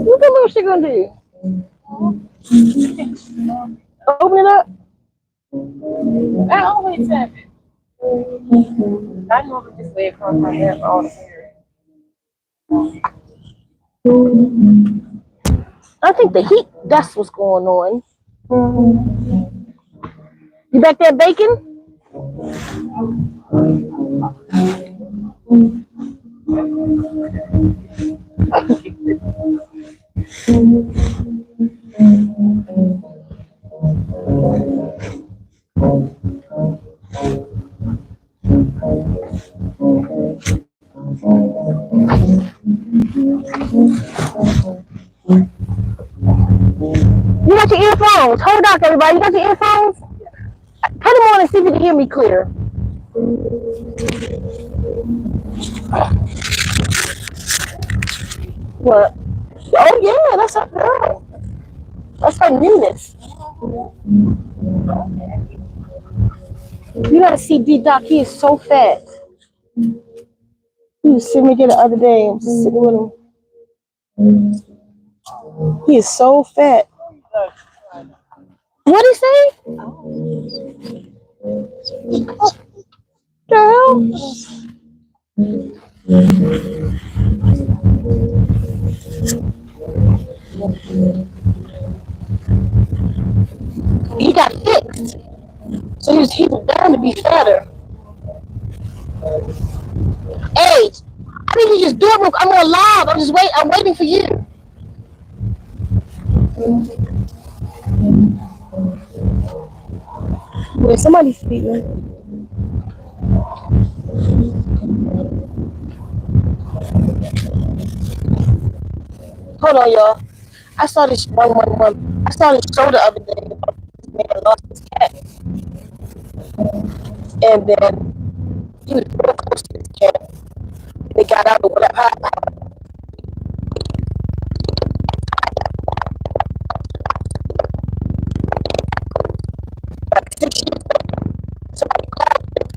What that little shit gonna do? Open it up. I always have it. I normally just lay across my head all the hair. I think the heat, that's what's going on. You back there baking? You got your earphones. Hold on, everybody. You got your earphones? Put them on and see if you can hear me clear. What? Oh, yeah, that's her girl. That's her newness. You gotta see D-Doc. He is so fat. He was sitting me here the other day. I was just sitting with him. He is so fat. What'd he say? Girl. He got fixed. So he was down to be fatter. Hey, I think you just do it. I'm on live. I'm waiting for you. Wait, somebody's speaking. Hold on, y'all. I saw this 111. I saw this show the other day about this man lost his cat. And then he was real close to his cat. And they got out or whatever. Like 6 years ago, somebody called him.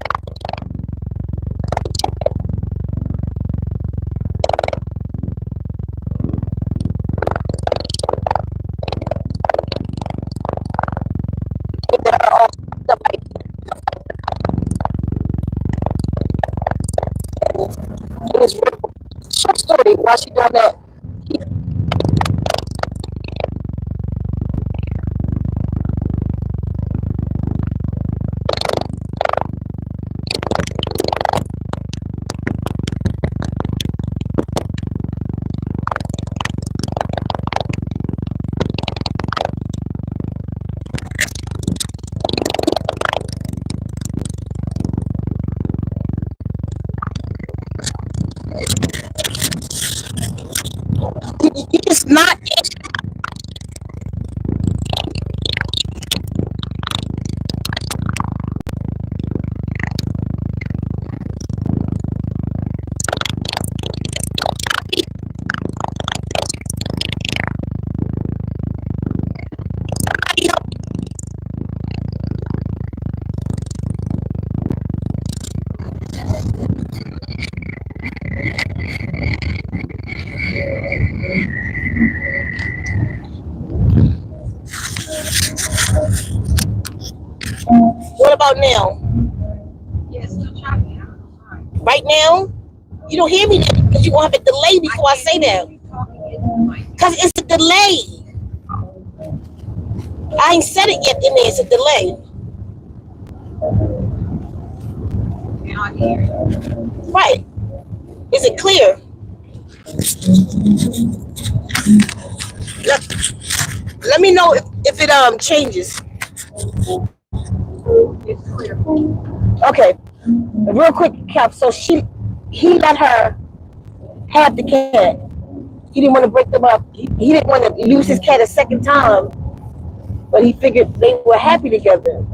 And it's short story why she done that. You just not. What about now? Yes, still choppy. Right now? You don't hear me because you're going to have a delay before I say that. Because it's a delay. I ain't said it yet in there. It's a delay. Right. Is it clear? Let me know if it changes. It's clear. Okay. Real quick, Cap. So he let her have the cat. He didn't want to break them up. He didn't want to lose his cat a second time. But he figured they were happy together.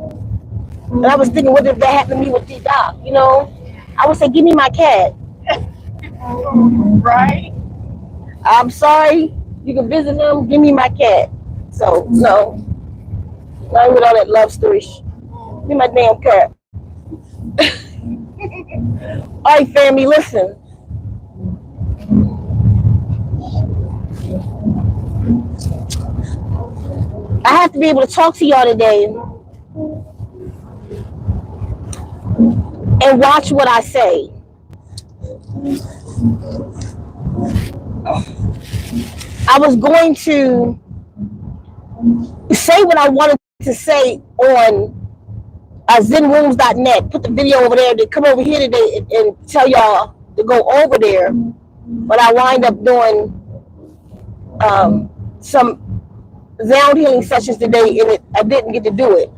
And I was thinking, what if that happened to me with D-Doc? You know? I would say, give me my cat. Right? I'm sorry. You can visit them. Give me my cat. So, no. Not with all that love story. Give me my damn cat. All right, family, listen. I have to be able to talk to y'all today and watch what I say. I was going to say what I wanted to say on ZenWombs.net. Put the video over there. To come over here today and tell y'all to go over there. But I wind up doing some sound healing sessions today, and I didn't get to do it.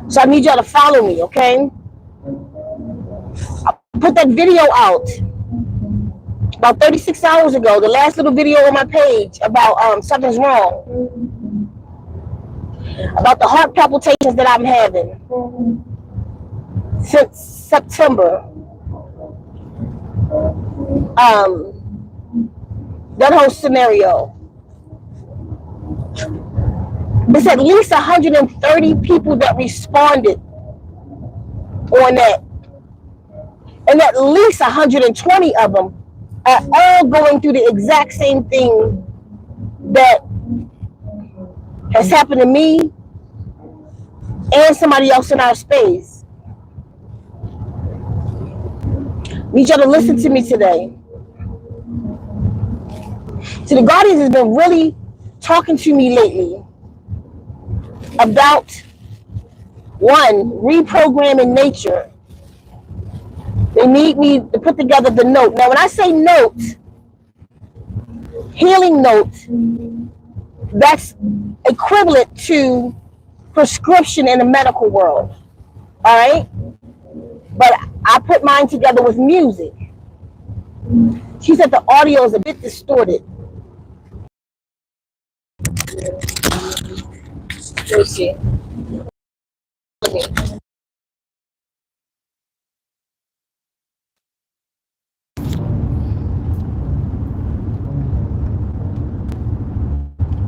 So I need y'all to follow me, okay? I put that video out about 36 hours ago, the last little video on my page about something's wrong, about the heart palpitations that I'm having since September. That whole scenario. There's at least 130 people that responded on that. And at least 120 of them are all going through the exact same thing that has happened to me and somebody else in our space. Need y'all to listen to me today. So the Guardians has been really talking to me lately about, one, reprogramming nature. They need me to put together the note. Now, when I say note, healing note, that's equivalent to prescription in the medical world. All right? But I put mine together with music. She said the audio is a bit distorted. Let me see.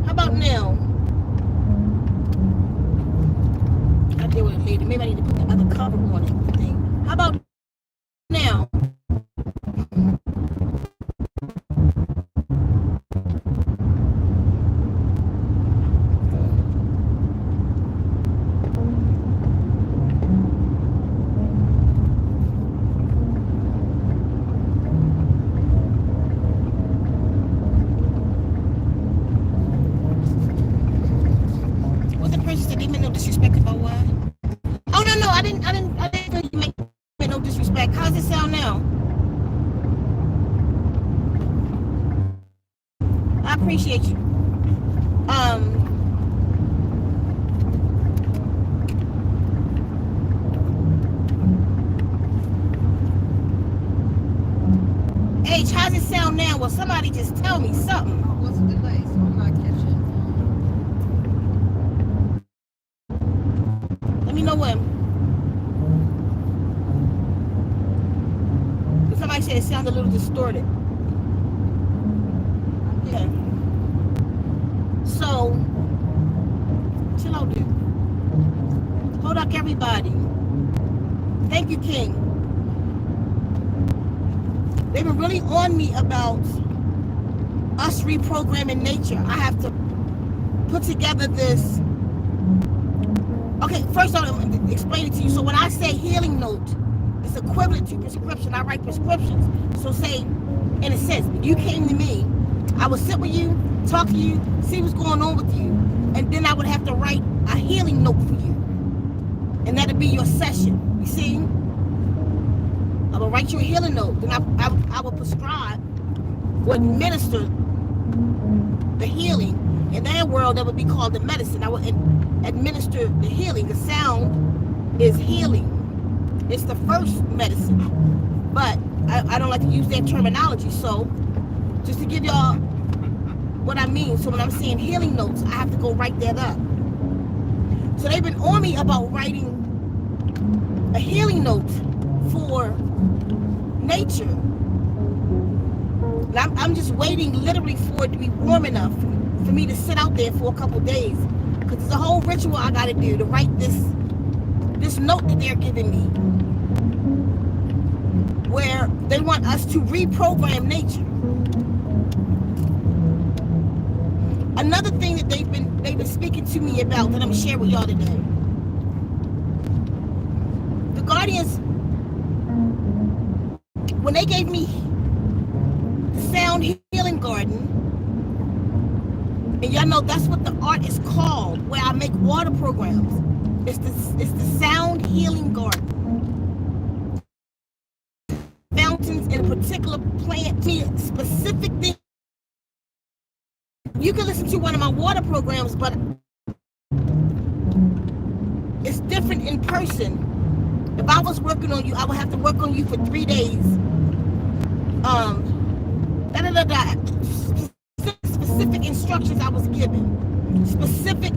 How about now? I deal with it later. Maybe I need to put the other cover on it. How about now? Appreciate you. H, how's it sound now? Well, somebody just tell me something. What's the delay? So I'm not catching. Let me know when. Somebody said it sounded a little distorted. Okay. So, chill out, dude. Hold up, everybody. Thank you, King. They've been really on me about us reprogramming nature. I have to put together this. Okay, first I'll explain it to you. So when I say healing note, it's equivalent to prescription. I write prescriptions. So say, in a sense, you came to me, I would sit with you, talk to you, see what's going on with you, and then I would have to write a healing note for you. And that'd be your session. You see? I will write you a healing note. Then I will prescribe or administer the healing. In that world, that would be called the medicine. I will administer the healing. The sound is healing. It's the first medicine. But I don't like to use that terminology. So just to give y'all what I mean. So when I'm saying healing notes, I have to go write that up. So they've been on me about writing a healing note for nature. And I'm just waiting literally for it to be warm enough for me to sit out there for a couple days. Because there's a whole ritual I got to do to write this note that they're giving me. Where They want us to reprogram nature. Another thing that they've been speaking to me about that I'm gonna share with y'all today. The Guardians, when they gave me the Sound Healing Garden, and y'all know that's what the art is called, where I make water programs. It's the Sound Healing Garden. Fountains in a particular plant, specific thing. You can listen to one of my water programs, but it's different in person. If I was working on you, I would have to work on you for 3 days. Specific instructions I was given. Specific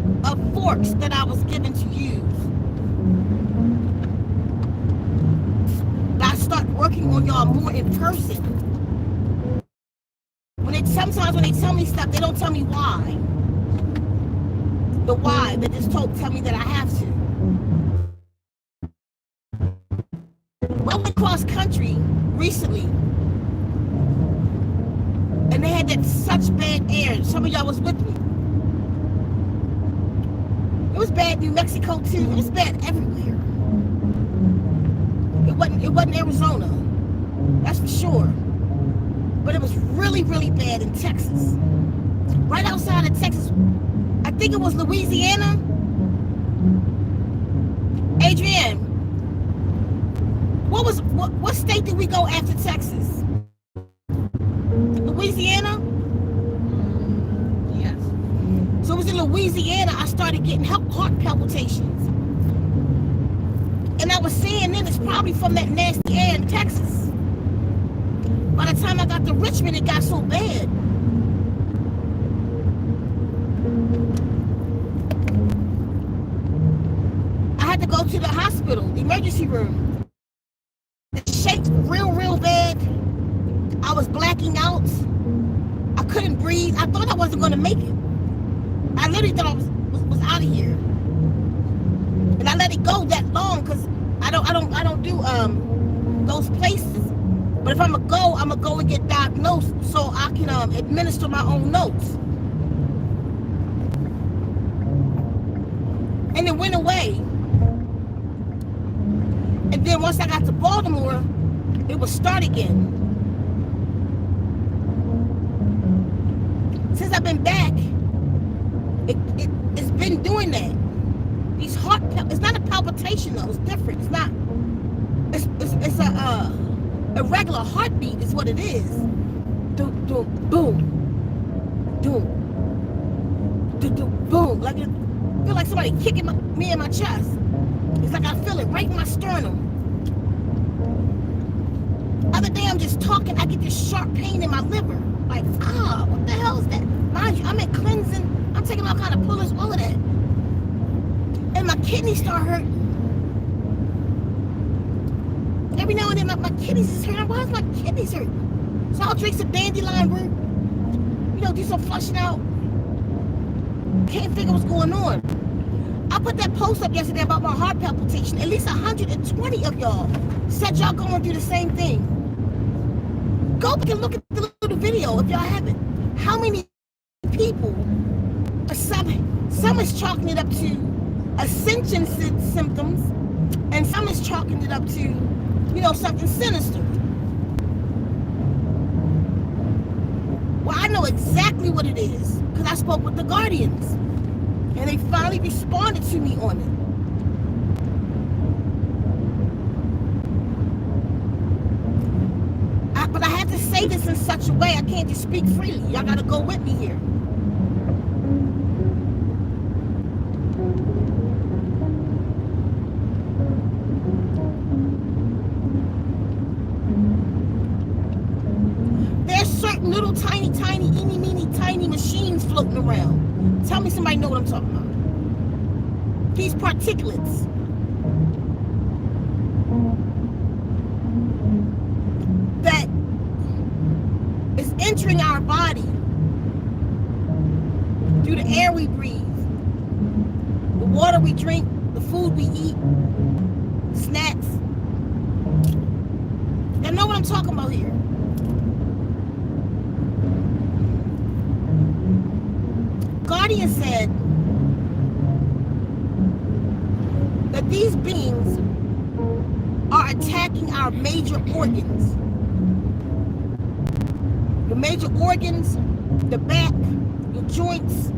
forks that I was given to use. I start working on y'all more in person. Sometimes when they tell me stuff, they don't tell me why. The why, they just tell me that I have to. I went cross country recently, and they had that such bad air. Some of y'all was with me. It was bad in New Mexico too. It was bad everywhere. It wasn't Arizona, that's for sure. But it was really, really bad in Texas. Right outside of Texas, I think it was Louisiana. Adrienne, what state did we go after Texas? Louisiana? Yes. So it was in Louisiana I started getting heart palpitations. And I was saying then it's probably from that nasty air in Texas. By the time I got to Richmond, it got so bad. I had to go to the hospital, the emergency room. It shaked real bad. I was blacking out. I couldn't breathe. I thought I wasn't going to make it. I literally thought I was out of here. And I let it go that long because I don't do those places. But if I'm gonna go and get diagnosed so I can administer my own notes. And it went away. And then once I got to Baltimore, it would start again. Since I've been back, it's been doing that. These heart, it's not a palpitation though, it's different. It's not, it's a regular heartbeat is what it is. Doom, doom, boom. Doom. Doom, doom, boom. Like it feel like somebody kicking me in my chest. It's like I feel it right in my sternum. Other day I'm just talking, I get this sharp pain in my liver. Like, what the hell is that? Mind you, I'm at cleansing, I'm taking all kind of pullers, all of that. And my kidneys start hurting. Every now and then my kidneys is hurting. Why is my kidneys hurting? So I'll drink some dandelion root, do some flushing out. Can't figure what's going on. I put that post up yesterday about my heart palpitation. At least 120 of y'all said y'all going through the same thing. Go back and look at the little video if y'all haven't. How many people, some is chalking it up to ascension symptoms, and some is chalking it up to, something sinister. Well, I know exactly what it is because I spoke with the Guardians, and they finally responded to me on it. But I have to say this in such a way, I can't just speak freely. Y'all gotta go with me here. There's certain little tiny, eeny, meeny, tiny machines floating around. Tell me somebody know what I'm talking about. These particulates. That is entering our body through the air we breathe, the water we drink, the food we eat, snacks. Y'all know what I'm talking about here. Guardian said that these beings are attacking our major organs. The major organs, the back, your joints.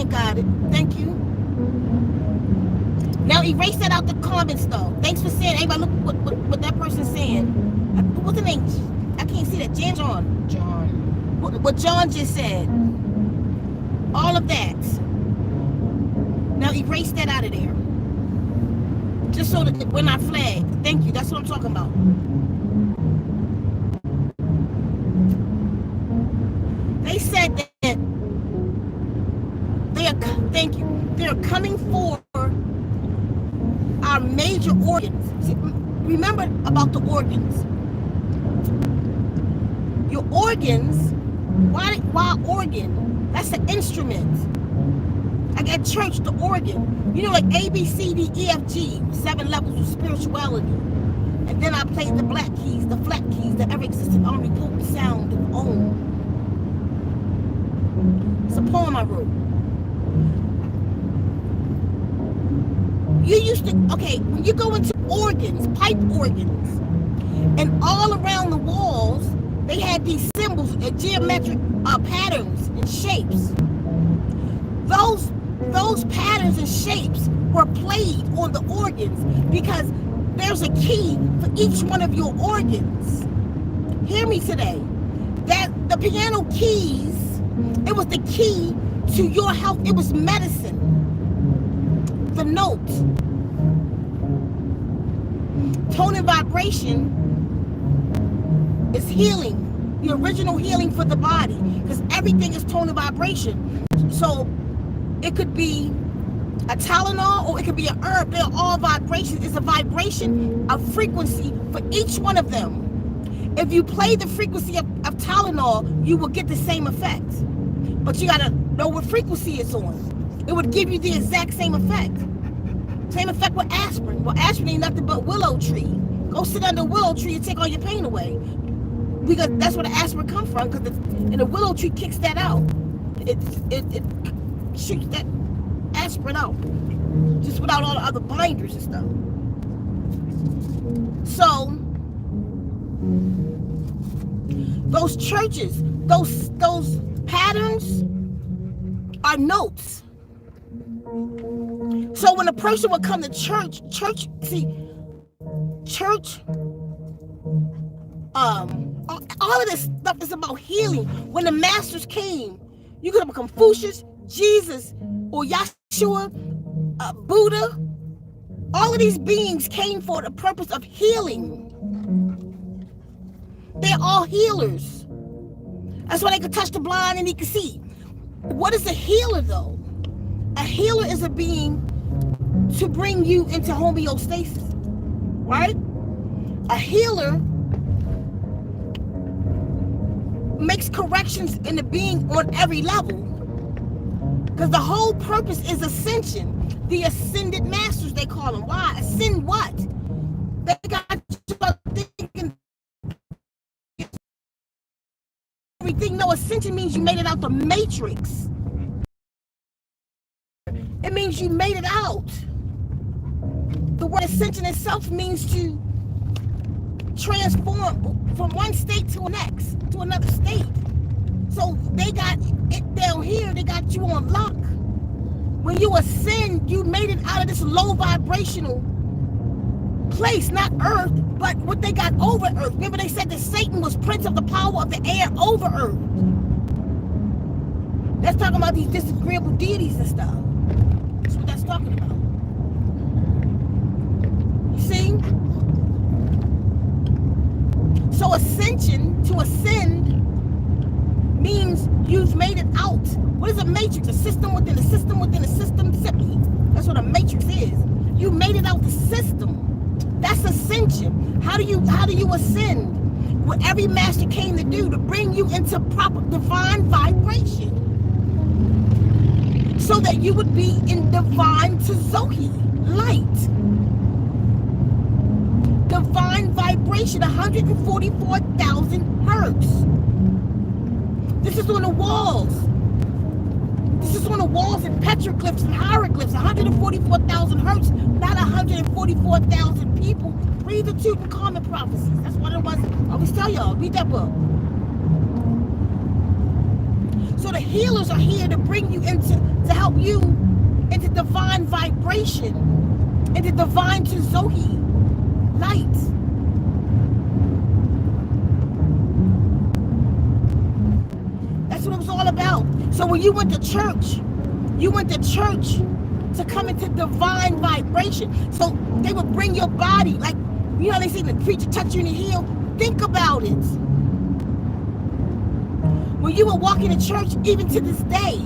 Got it. Thank you. Now erase that out the comments though. Thanks for saying. Everybody look what that person's saying. What's the name? I can't see that. John. What John just said. All of that. Now erase that out of there. Just so that we're not flagged. Thank you. That's what I'm talking about. They said that thank you. They're coming for our major organs. See, remember about the organs. Your organs, why organ? That's the instrument. Like at church, the organ. You know, like A, B, C, D, E, F, G, 7 levels of spirituality. And then I played the black keys, the flat keys, the ever-existent omnipotent sound of Om. It's a poem I wrote. You used to, okay, when you go into organs, pipe organs, and all around the walls, they had these symbols, geometric patterns and shapes. Those patterns and shapes were played on the organs because there's a key for each one of your organs. Hear me today. That the piano keys, it was the key to your health. It was medicine. The note, tone and vibration is healing, the original healing for the body, because everything is tone and vibration. So it could be a Tylenol or it could be an herb. They're all vibrations. It's a vibration, a frequency for each one of them. If you play the frequency of Tylenol, you will get the same effect, but you gotta know what frequency it's on. It would give you the exact same effect. Same effect with aspirin. Well, aspirin ain't nothing but willow tree. Go sit under a willow tree and take all your pain away. Because that's where the aspirin comes from. And the willow tree kicks that out. It shoots that aspirin out. Just without all the other binders and stuff. So, those churches, those patterns are notes. So when a person would come to church, all of this stuff is about healing. When the masters came, you could have Confucius, Jesus, or Yeshua, Buddha. All of these beings came for the purpose of healing. They're all healers. That's why they could touch the blind and he could see. What is a healer though? A healer is a being to bring you into homeostasis, right? A healer makes corrections in the being on every level, because the whole purpose is ascension. The ascended masters, they call them. Why? Ascend what? They got you thinking everything. No, ascension means you made it out the matrix. It means you made it out. The word ascension itself means to transform from one state to the next, to another state. So they got it down here, they got you on lock. When you ascend, you made it out of this low vibrational place, not earth, but what they got over earth. Remember they said that Satan was prince of the power of the air over earth. That's talking about these disagreeable deities and stuff. That's what that's talking about. You see? So ascension, to ascend, means you've made it out. What is a matrix? A system within a system within a system. Simply, that's what a matrix is. You made it out the system. That's ascension. How do you ascend? What every master came to do, to bring you into proper divine vibration, so that you would be in divine Tzohi, light. vibration, 144,000 hertz. This is on the walls. This is on the walls and petroglyphs and hieroglyphs. 144,000 hertz, not 144,000 people. Read the Tutankhamun prophecies. That's what it was. I always tell y'all, read that book. So the healers are here to bring you to help you into divine vibration, into divine Tizohi light. That's what it was all about. So when you went to church to come into divine vibration. So they would bring your body, like, you know, they say the preacher touch you in the heel. Think about it. When you were walking to church, even to this day,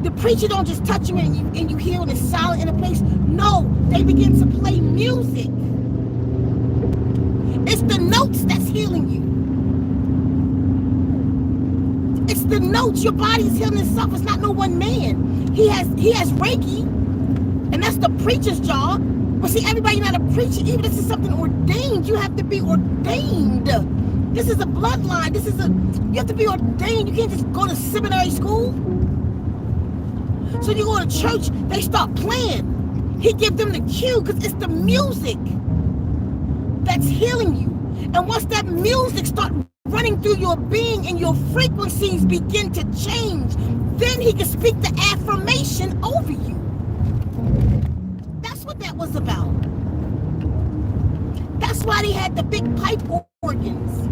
the preacher don't just touch you and you heal and it's silent in a place. No, they begin to play music. It's the notes that's healing you. It's the notes. Your body's healing itself. It's not no one man. He has Reiki, and that's the preacher's job. But see, everybody not a preacher. Even this is something ordained. You have to be ordained. This is a bloodline. You have to be ordained. You can't just go to seminary school. So you go to church, they start playing. He give them the cue because it's the music that's healing you. And once that music starts running through your being and your frequencies begin to change, then he can speak the affirmation over you. That's what that was about. That's why they had the big pipe organs.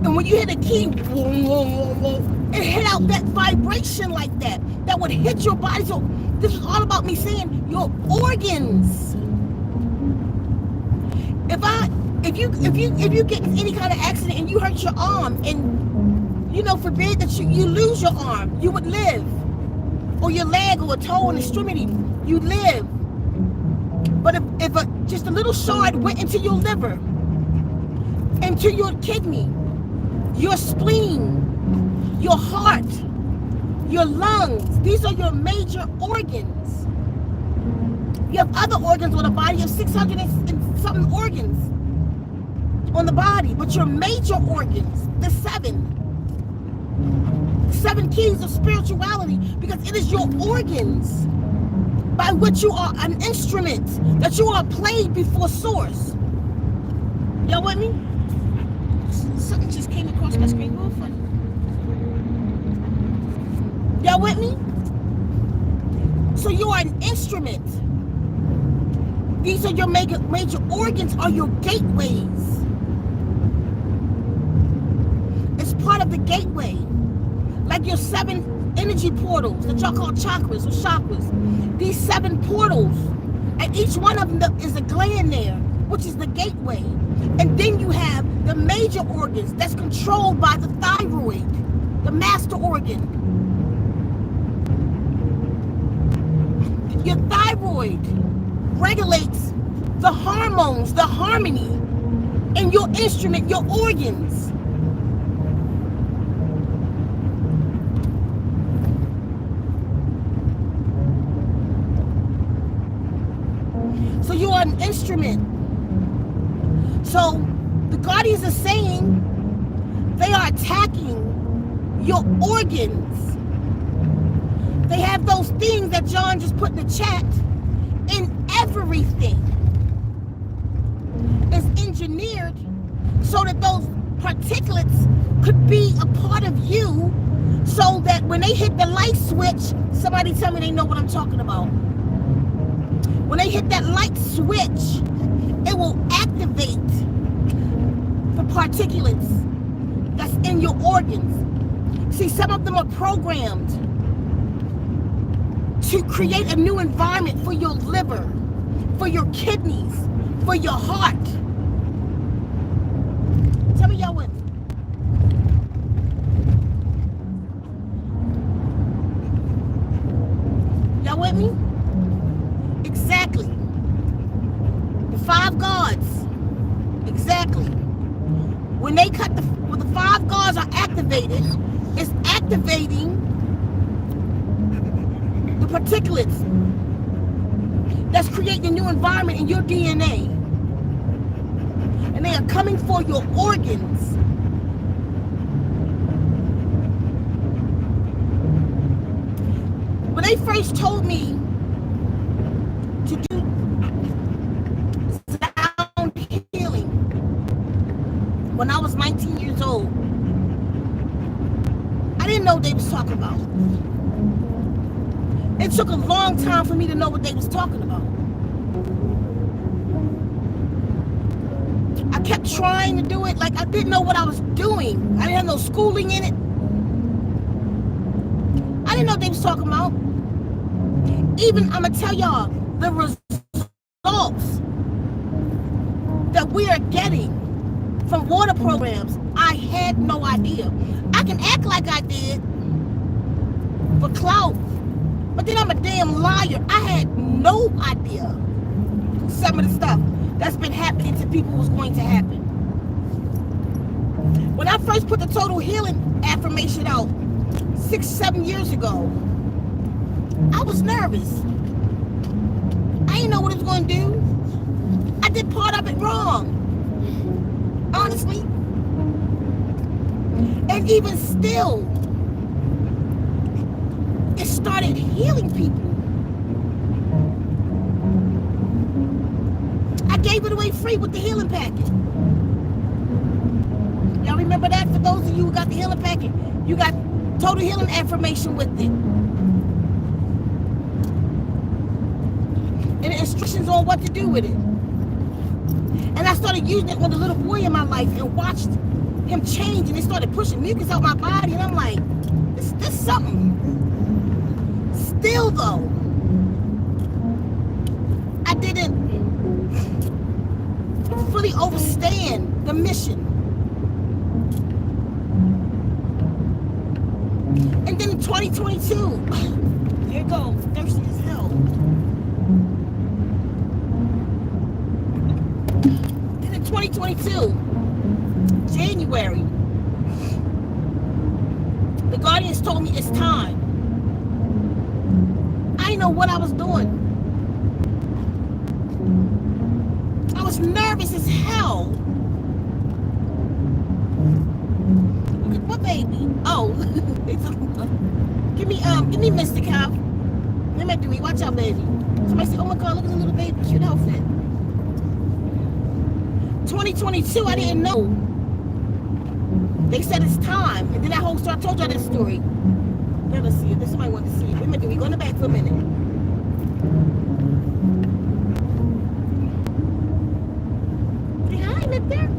And when you hit a key, it hit out that vibration like that. That would hit your body. So this is all about me saying your organs. If you get in any kind of accident and you hurt your arm, and you know, forbid that you lose your arm, you would live. Or your leg or a toe and extremity, you live. But if just a little shard went into your liver, into your kidney, your spleen, your heart, your lungs, these are your major organs. You have other organs on the body. You have 600 and something organs on the body, but your major organs, the seven keys of spirituality, because it is your organs by which you are an instrument, that you are played before source. Y'all with me? Something just came across my screen real funny. Y'all with me? So you are an instrument. These are your major organs, are your gateways. It's part of the gateway. Like your 7 energy portals that y'all call chakras or chakras. These 7 portals, and each one of them is a gland there, which is the gateway. And then you have the major organs that's controlled by the thyroid, the master organ. Your thyroid regulates the hormones, the harmony in your instrument, your organs. So you are an instrument. So the guardians are saying they are attacking your organs. They have those things that John just put in the chat, in everything. It's engineered so that those particulates could be a part of you, so that when they hit the light switch, somebody tell me they know what I'm talking about. When they hit that light switch, it will activate the particulates that's in your organs. See, some of them are programmed to create a new environment for your liver, for your kidneys, for your heart. Tell me y'all with me. Y'all with me? Exactly. The 5 gods. Exactly. When they cut when the 5 gods are activated, it's activating the particulates that's creating a new environment in your DNA. and they are coming for your organs. When they first told me to do sound healing when I was 19 years old, I didn't know what they was talking about. It took a long time for me to know what they was talking about. I kept trying to do it like I didn't know what I was doing. I didn't have no schooling in it. I didn't know what they was talking about. Even, I'm going to tell y'all, the results that we are getting from water programs, I had no idea. I can act like I did for clout, but then I'm a damn liar. I had no idea some of the stuff that's been happening to people was going to happen. When I first put the total healing affirmation out 6-7 years ago, I was nervous. I didn't know what it was going to do. I did part of it wrong, honestly. And even still, it started healing people. I gave it away free with the healing packet. Y'all remember that? For those of you who got the healing packet, you got total healing affirmation with it. And the instructions on what to do with it. And I started using it on the little boy in my life and watched him change, and it started pushing mucus out my body, and I'm like, this something. Still though, I didn't fully understand the mission. And then in 2022, here you go, thirsty as hell. Then in 2022, January, the guardians told me it's time. I didn't know what I was doing. I was nervous as hell. What baby? Oh, give me Mr. Cow. Let me do me. Watch out, baby. Somebody said, "Oh my God, look at the little baby, cute outfit." 2022, I didn't know. They said it's time, and then that whole story. I told y'all that story. Let us see it. Somebody wanted to see it. Wait a minute. We go in the back for a minute. Say hi, live there.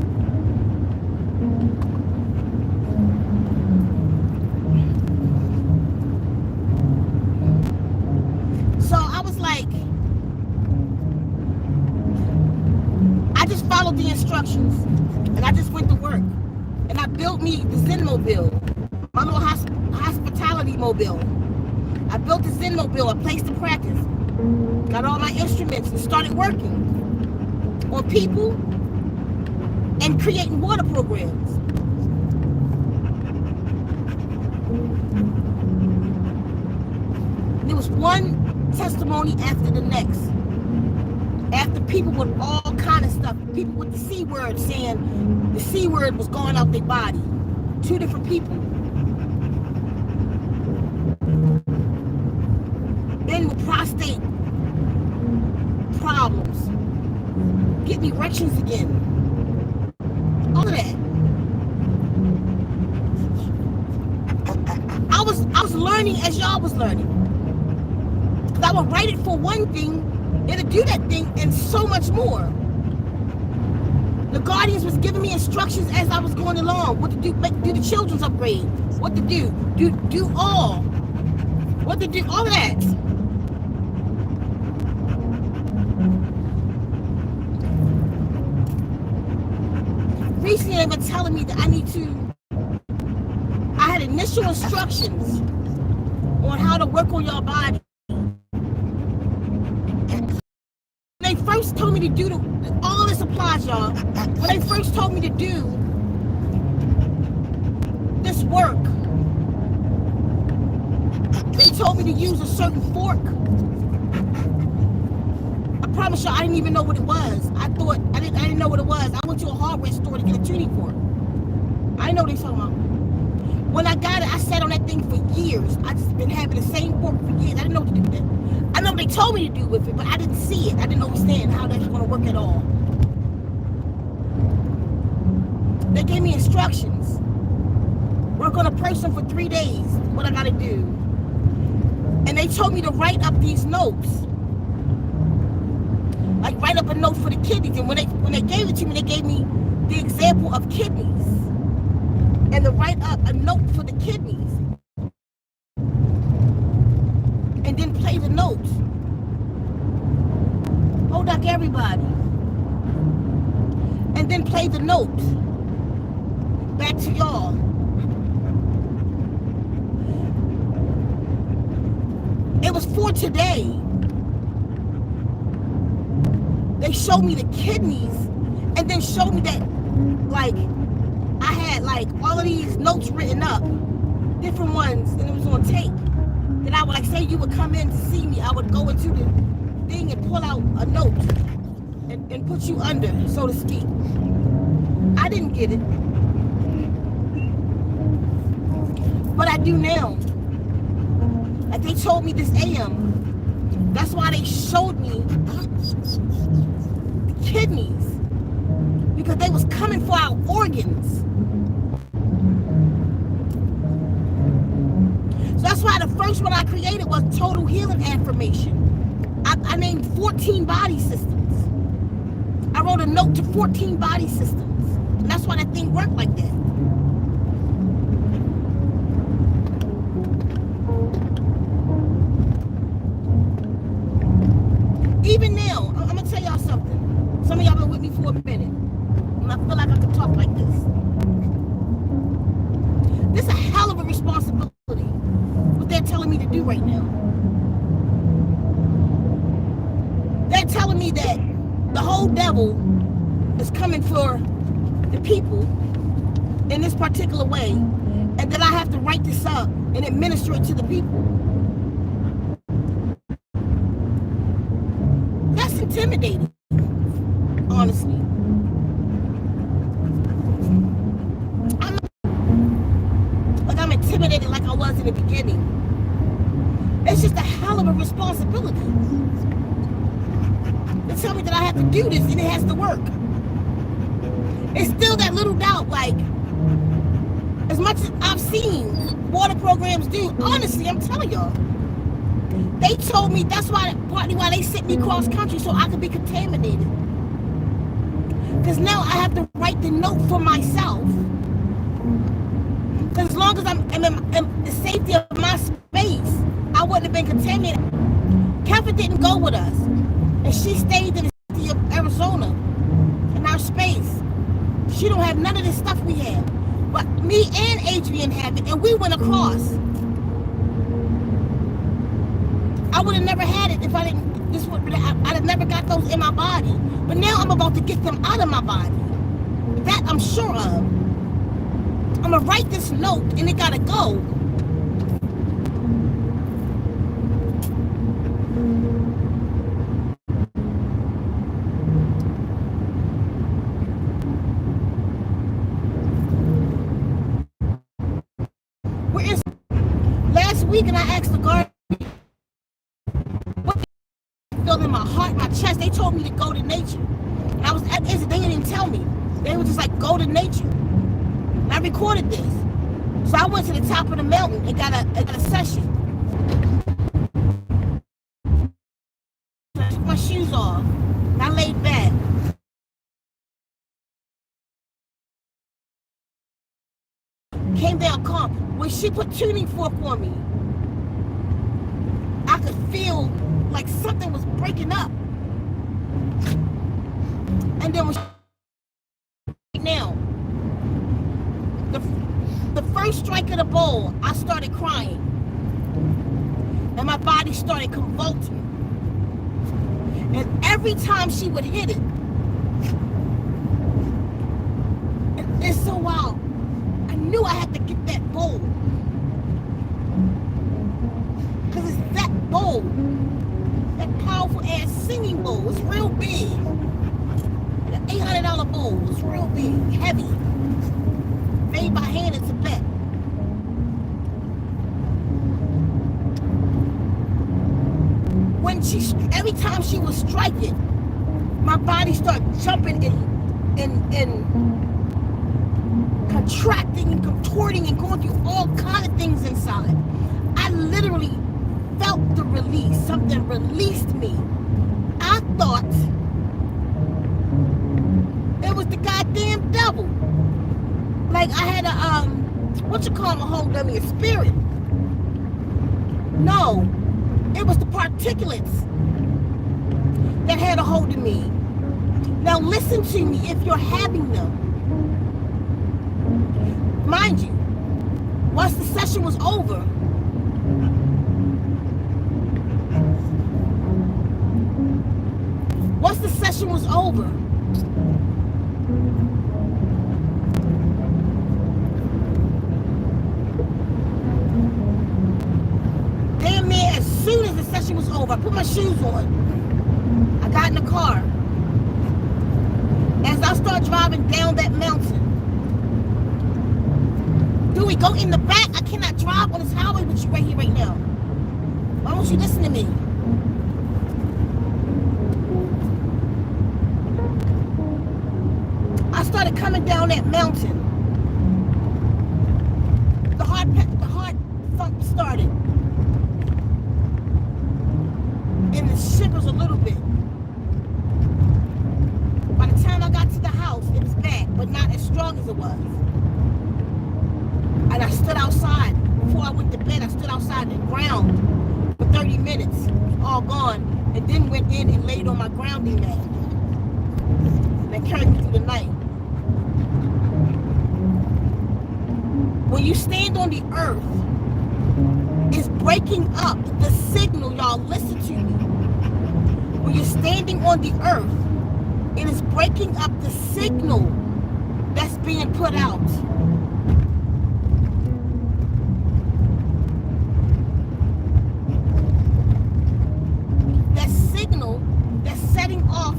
So I was like, I just followed the instructions, and I just went to work, and I built me the Zen Mobile, my little hospitality mobile. I built the Zen Mobile, a place to practice. Got all my instruments and started working on people and creating water programs. And there was one testimony after the next. After people with all kind of stuff, people with the C word saying the C word was going out their body. 2 different people. Then with prostate problems, getting erections again, all of that. I was learning as y'all was learning. I would write it for one thing, it'll do that thing, and so much more. The guardians was giving me instructions as I was going along, what to do the children's upgrade, what to do all, what to do, all of that. Recently they've been telling me that I had initial instructions on how to work on your body. They first told me to do all this applies, y'all. When they first told me to do this work, they told me to use a certain fork, a promise y'all, I didn't even know what it was. I didn't know what it was. I went to a hardware store to get a tuning fork. I didn't know what they talking about. When I got it, I sat on that thing for years. I just been having the same fork for years. I didn't know what to do with it. I know what they told me to do with it, but I didn't see it. I didn't understand how that's going to work at all. They gave me instructions. Work on a person for 3 days. What I got to do. And they told me to write up these notes. Like write up a note for the kidneys. And when they gave it to me, they gave me the example of kidneys. And to write up a note for the kidneys. And then play the notes. Hold up everybody. And then play the notes. Back to y'all. It was for today. They showed me the kidneys and then showed me that, like, I had, like, all of these notes written up, different ones, and it was on tape. Then I would, like, say you would come in to see me, I would go into the thing and pull out a note and put you under, so to speak. I didn't get it. But I do now. Like they told me this AM. That's why they showed me the kidneys. Because they was coming for our organs. So that's why the first one I created was Total Healing Affirmation. I named 14 body systems. I wrote a note to 14 body systems. And that's why that thing worked like that. Even now, I'm going to tell y'all something. Some of y'all been with me for a minute. And I feel like I can talk like this. This is a hell of a responsibility. What they're telling me to do right now. They're telling me that the whole devil is coming for the people in this particular way. And that I have to write this up and administer it to the people. That's intimidating, honestly. I'm intimidated like I was in the beginning. It's just a hell of a responsibility. They tell me that I have to do this and it has to work. It's still that little doubt, like, as much as I've seen water programs do, honestly, I'm telling y'all, they told me that's partly why they sent me cross country, so I could be contaminated. Because now I have to write the note for myself. Because as long as I'm in the safety of my space, I wouldn't have been contaminated. Kevin didn't go with us. And she stayed in the city of Arizona, in our space. She don't have none of this stuff we have. But me and Adrian have it, and we went across. I would have never had it if I didn't, I'd have never got those in my body. But now I'm about to get them out of my body. That I'm sure of. I'm gonna write this note and it gotta go. Last week and I asked the guard what felt in my heart, my chest. They told me to go to nature. And I was at this, they didn't even tell me. They were just like, go to nature. And I recorded this. So I went to the top of the mountain and got a session. I took my shoes off and I laid back. Came down calm. When she put tuning fork on me, I could feel like something was breaking up. And then when now, the first strike of the bowl, I started crying. And my body started convulsing. And every time she would hit it, it's so wild. I knew I had to get that bowl. Because it's that bowl, that powerful ass singing bowl. It's bowl. It was real big, heavy. Made by hand in Tibet. Every time she was striking, my body started jumping and contracting and contorting and going through all kind of things inside. I literally felt the release. Something released me. I thought it was the goddamn devil. Like I had a a hold of me, a spirit. No, it was the particulates that had a hold of me. Now listen to me if you're having them. Mind you, once the session was over, damn man, as soon as the session was over, I put my shoes on. I got in the car. As I start driving down that mountain, do we go in the back? I cannot drive on this highway with you right here, right now. Why don't you listen to me? I started coming down that mountain. The hard thump started. And the shivers a little bit. By the time I got to the house, it was back, but not as strong as it was. And I stood outside. Before I went to bed, I stood outside and ground for 30 minutes. It was all gone. And then went in and laid on my grounding mat. And that carried me through the night. When you stand on the earth, it's breaking up the signal. Y'all listen to me. When you're standing on the earth, it is breaking up the signal that's being put out. That signal that's setting off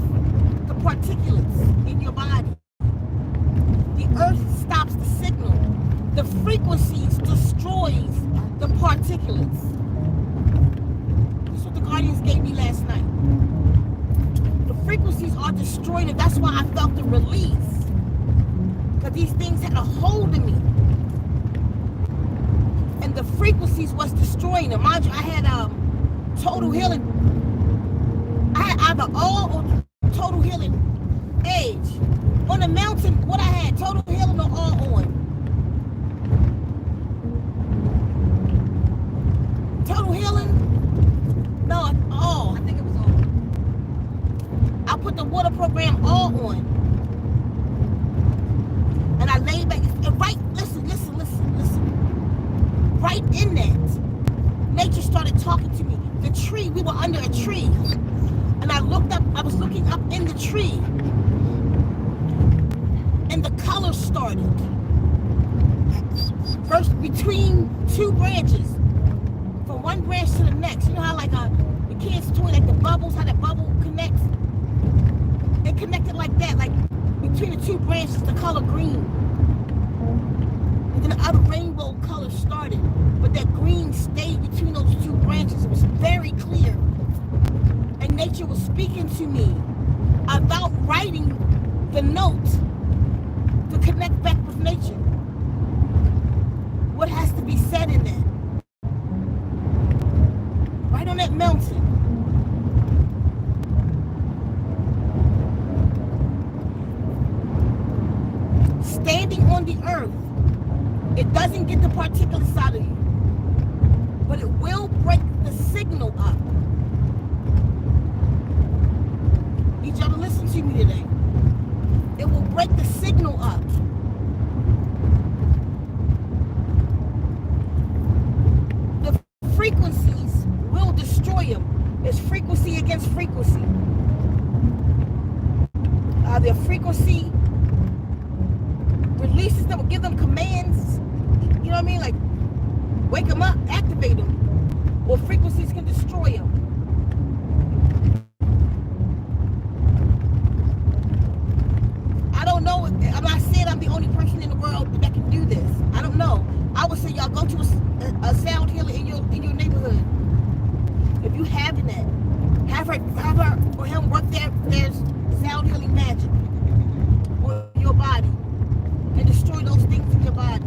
the particulates in your body. The earth stops the signal. The frequencies destroys the particulates. That's what the Guardians gave me last night. Frequencies are destroying it. That's why I felt the release. Because these things had a hold of me. And the frequencies was destroying them. Mind you, I had total healing. I had either all or total healing age. On the mountain, what I had, total healing or all on. Total healing? No, all. I think it was all. I put the water program all on. And I laid back. And right, listen. Right in that, nature started talking to me. The tree, we were under a tree. And I looked up, I was looking up in the tree. And the colors started. First, between two branches. From one branch to the next. You know how like the kids' toy, like the bubbles, how that bubble connects? It connected like that, like between the two branches, the color green. And then the other rainbow color started. But that green stayed between those two branches. It was very clear. And nature was speaking to me about writing the note to connect back with nature. What has to be said in that? Right on that mountain. Standing on the earth, it doesn't get the particulates out of you, but it will break the signal up. Need y'all to listen to me today. It will break the signal up. The frequencies will destroy them. There's frequency against frequency. Their frequency releases them, give them commands, you know what I mean, like wake them up, activate them, or frequencies can destroy them. I don't you having that, have her or him work their sound healing magic on your body and destroy those things in your body.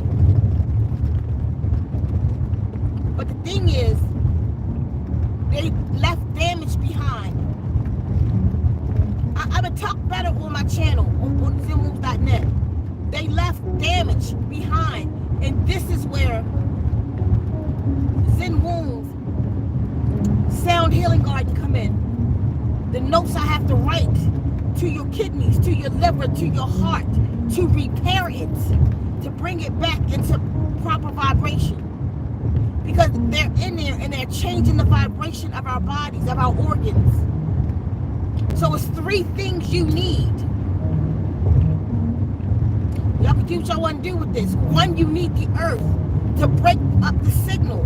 But the thing is, they left damage behind. I've been talking about it on my channel on ZenWombs.net. They left damage behind, and this is where Zen Wombs Sound Healing Garden come in. The notes I have to write to your kidneys, to your liver, to your heart, to repair it, to bring it back into proper vibration. Because they're in there and they're changing the vibration of our bodies, of our organs. So it's 3 things you need. Y'all can do what y'all want to do with this. 1, you need the earth to break up the signal,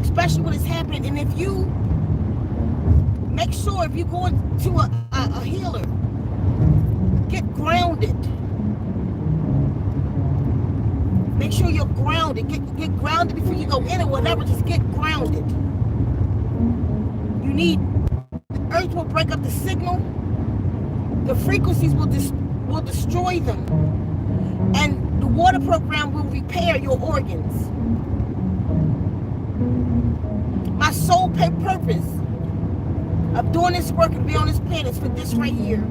especially when it's happening. And if you make sure, if you're going to a healer, get grounded. Make sure you're grounded. Get grounded before you go in or whatever. Just get grounded. You need, the earth will break up the signal. The frequencies will destroy them. And the water program will repair your organs. My sole purpose of doing this work and being on this planet is for this right here.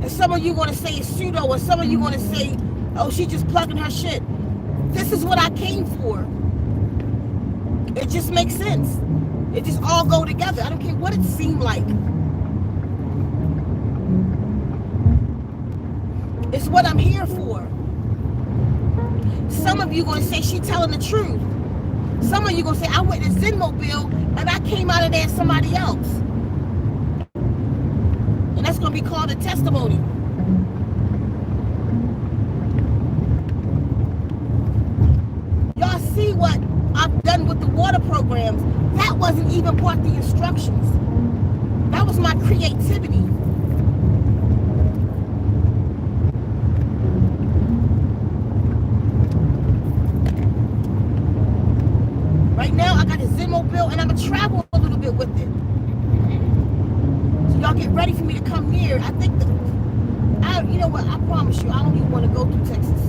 And some of you want to say it's pseudo, or some of you want to say, oh, she's just plugging her shit. This is what I came for. It just makes sense. It just all go together. I don't care what it seemed like. It's what I'm here for. Some of you going to say she's telling the truth. Some of you going to say I went to Zenmobile and I came out of there somebody else. And that's going to be called a testimony. Y'all see what I've done with the water programs? That wasn't even part of the instructions. That was my creativity. Right now, I got a Zenmobile and I'm going to travel a little bit with it. So y'all get ready for me to come near. I think you know what, I promise you, I don't even want to go through Texas.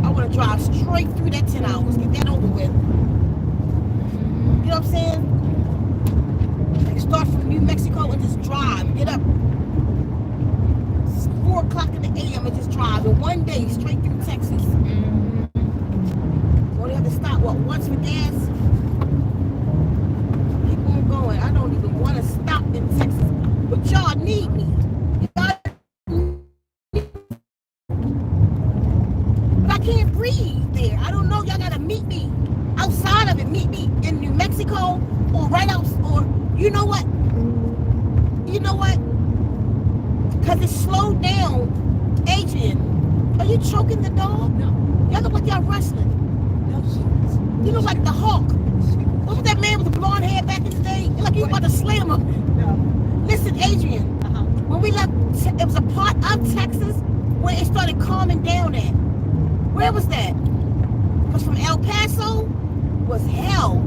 I want to drive straight through that 10 hours, get that over with. You know what I'm saying? Like start from New Mexico and just drive, get up 4 o'clock in the a.m. and just drive in one day straight through Texas. Only have to stop, what, once for gas? Keep on going. I don't even want to stop in Texas. But y'all need me. But I can't breathe there. I don't know. Y'all got to meet me outside of it. Meet me in New Mexico or right out, or you know what? You know what? Because it slowed down. Adrian, are you choking the dog? No. Y'all look like y'all wrestling. No, you look like the Hulk. What was that man with the blonde hair back in the day? You're like you about to slam him. No. Listen, Adrian, when we left, it was a part of Texas where it started calming down at. Where was that? Because from El Paso was hell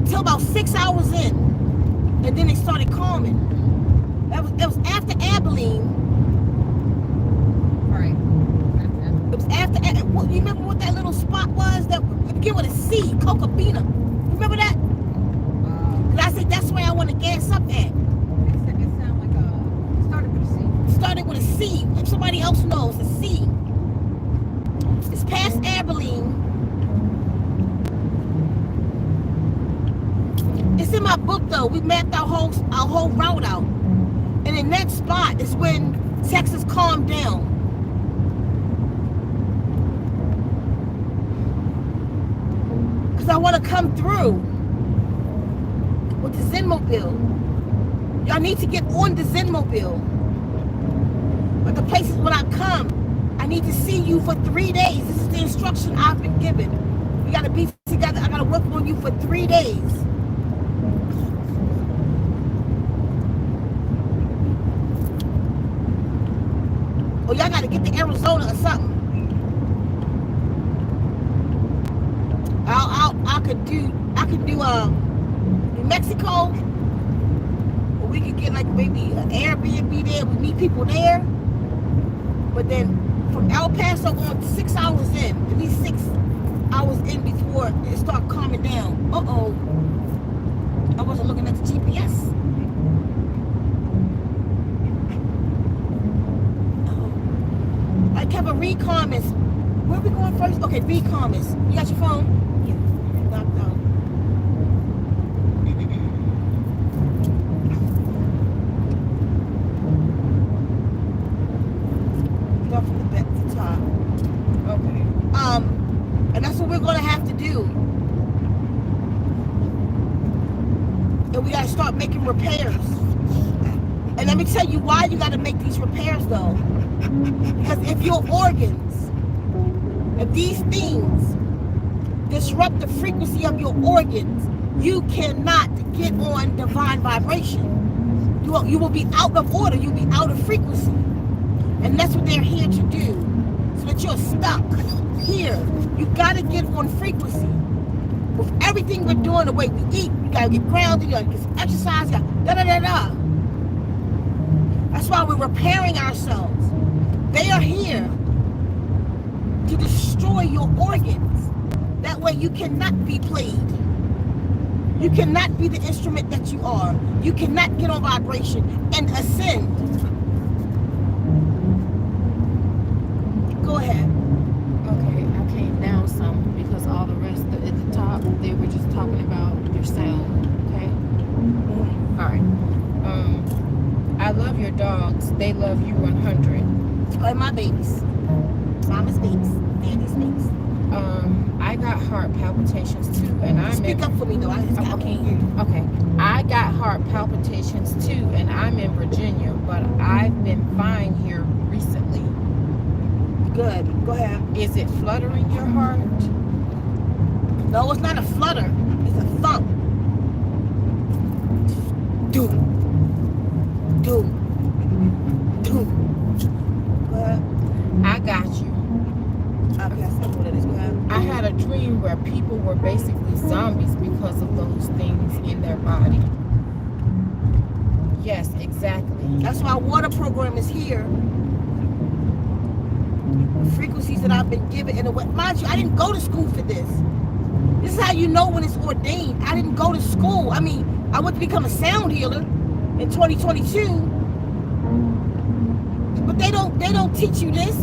till about 6 hours in. And then it started calming. It was after Abilene. Right. It was after, you remember what that little spot was that began with a C, Cocabina? Remember that? Cause I said that's where I want to gas up at. It sounded like started with a C. Started with a C. If somebody else knows, a C. It's past Abilene. It's in my book though. We mapped our whole route out. And in that spot is when Texas calmed down. Because I want to come through with the Zenmobile. Y'all need to get on the Zenmobile. But the places when I come, I need to see you for 3 days. This is the instruction I've been given. We got to be together. I got to work on you for 3 days. Or y'all got to get to Arizona or something. I could do New Mexico, or we could get like maybe an Airbnb there. We meet people there, but then from El Paso on 6 hours in, at least 6 hours in before it start calming down. I wasn't looking at the GPS. Like Kevin, read comments. Where are we going first? Okay, read comments. You got your phone? Yeah. Knocked out. Start from the back to the top. Okay. And that's what we're gonna have to do. And we gotta start making repairs. And let me tell you why you gotta make these repairs though. Because if your organs, if these things disrupt the frequency of your organs, you cannot get on divine vibration. You will be out of order. You'll be out of frequency. And that's what they're here to do. So that you're stuck here. You got to get on frequency. With everything we're doing, the way we eat, you got to get grounded, you got to get some exercise, you got da-da-da-da. That's why we're repairing ourselves. They are here to destroy your organs. That way you cannot be played. You cannot be the instrument that you are. You cannot get on vibration and ascend. Go ahead. Okay, I came down some because all the rest at the top, they were just talking about your sound, okay? All right. I love your dogs. They love you 100. Like my babies. Mama's babies. Daddy's babies. I got heart palpitations too, and I'm Speak up for me though. I can't hear you. Okay. I got heart palpitations too, and I'm in Virginia, but I've been fine here recently. Good. Go ahead. Is it fluttering your heart? No, it's not a flutter. It's a thump. Doom. Doom. Doom. Go ahead. I got you. Okay, I said what it is. Go ahead. I had a dream where people were basically zombies because of those things in their body. Yes, exactly. That's why our water program is here. The frequencies that I've been given in a way. Mind you, I didn't go to school for this. This is how you know when it's ordained. I didn't go to school. I mean, I went to become a sound healer in 2022. But they don't teach you this.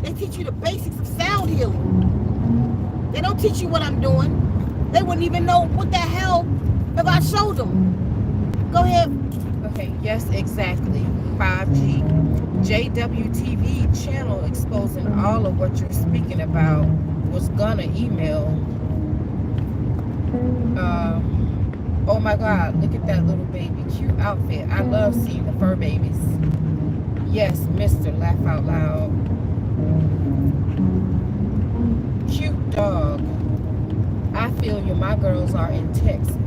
They teach you the basics of sound healing. They don't teach you what I'm doing. They wouldn't even know what the hell if I showed them. Go ahead. Okay, yes, exactly. 5G. JWTV channel exposing all of what you're speaking about was gonna email. Oh my God, look at that little baby. Cute outfit. I love seeing the fur babies. Yes, Mr. Laugh Out Loud. Cute dog. I feel you. My girls are in Texas.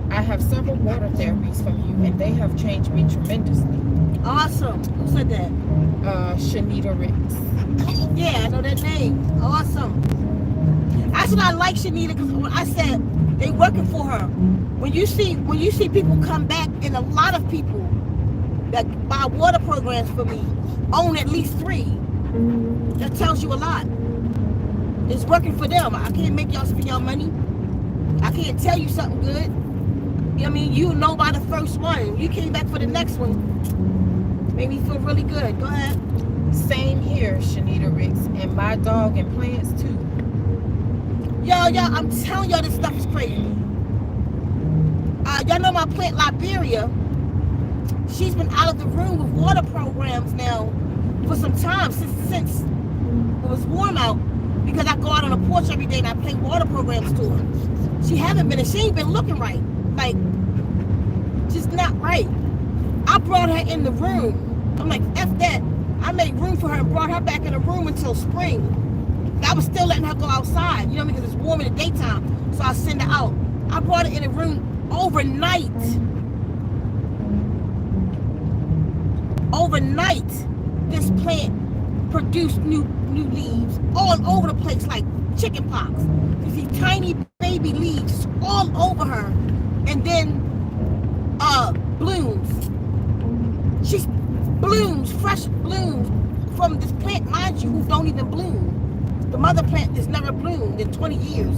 I have several water therapies from you, and they have changed me tremendously. Awesome. Who said that? Shanita Ricks. Yeah, I know that name. Awesome. That's what I like Shanita, because when I said they working for her. When you see people come back, and a lot of people that buy water programs for me own at least 3. That tells you a lot. It's working for them. I can't make y'all spend y'all money. I can't tell you something good. You know what I mean? You know by the first one. You came back for the next one. Made me feel really good. Go ahead. Same here, Shanita Ricks, and my dog and plants too. Yo, I'm telling y'all, this stuff is crazy. Y'all know my plant Liberia. She's been out of the room with water programs now for some time, since it was warm out, because I go out on the porch every day and I play water programs to her. She ain't been looking right. Like, just not right. I brought her in the room. I'm like, F that. I made room for her and brought her back in the room until spring. I was still letting her go outside, you know, because it's warm in the daytime, so I send her out. I brought her in the room overnight. Overnight, this plant produce new leaves all over the place like chicken pox. You see tiny baby leaves all over her, and then blooms. She's blooms, fresh blooms from this plant, mind you, who don't even bloom. The mother plant has never bloomed in 20 years.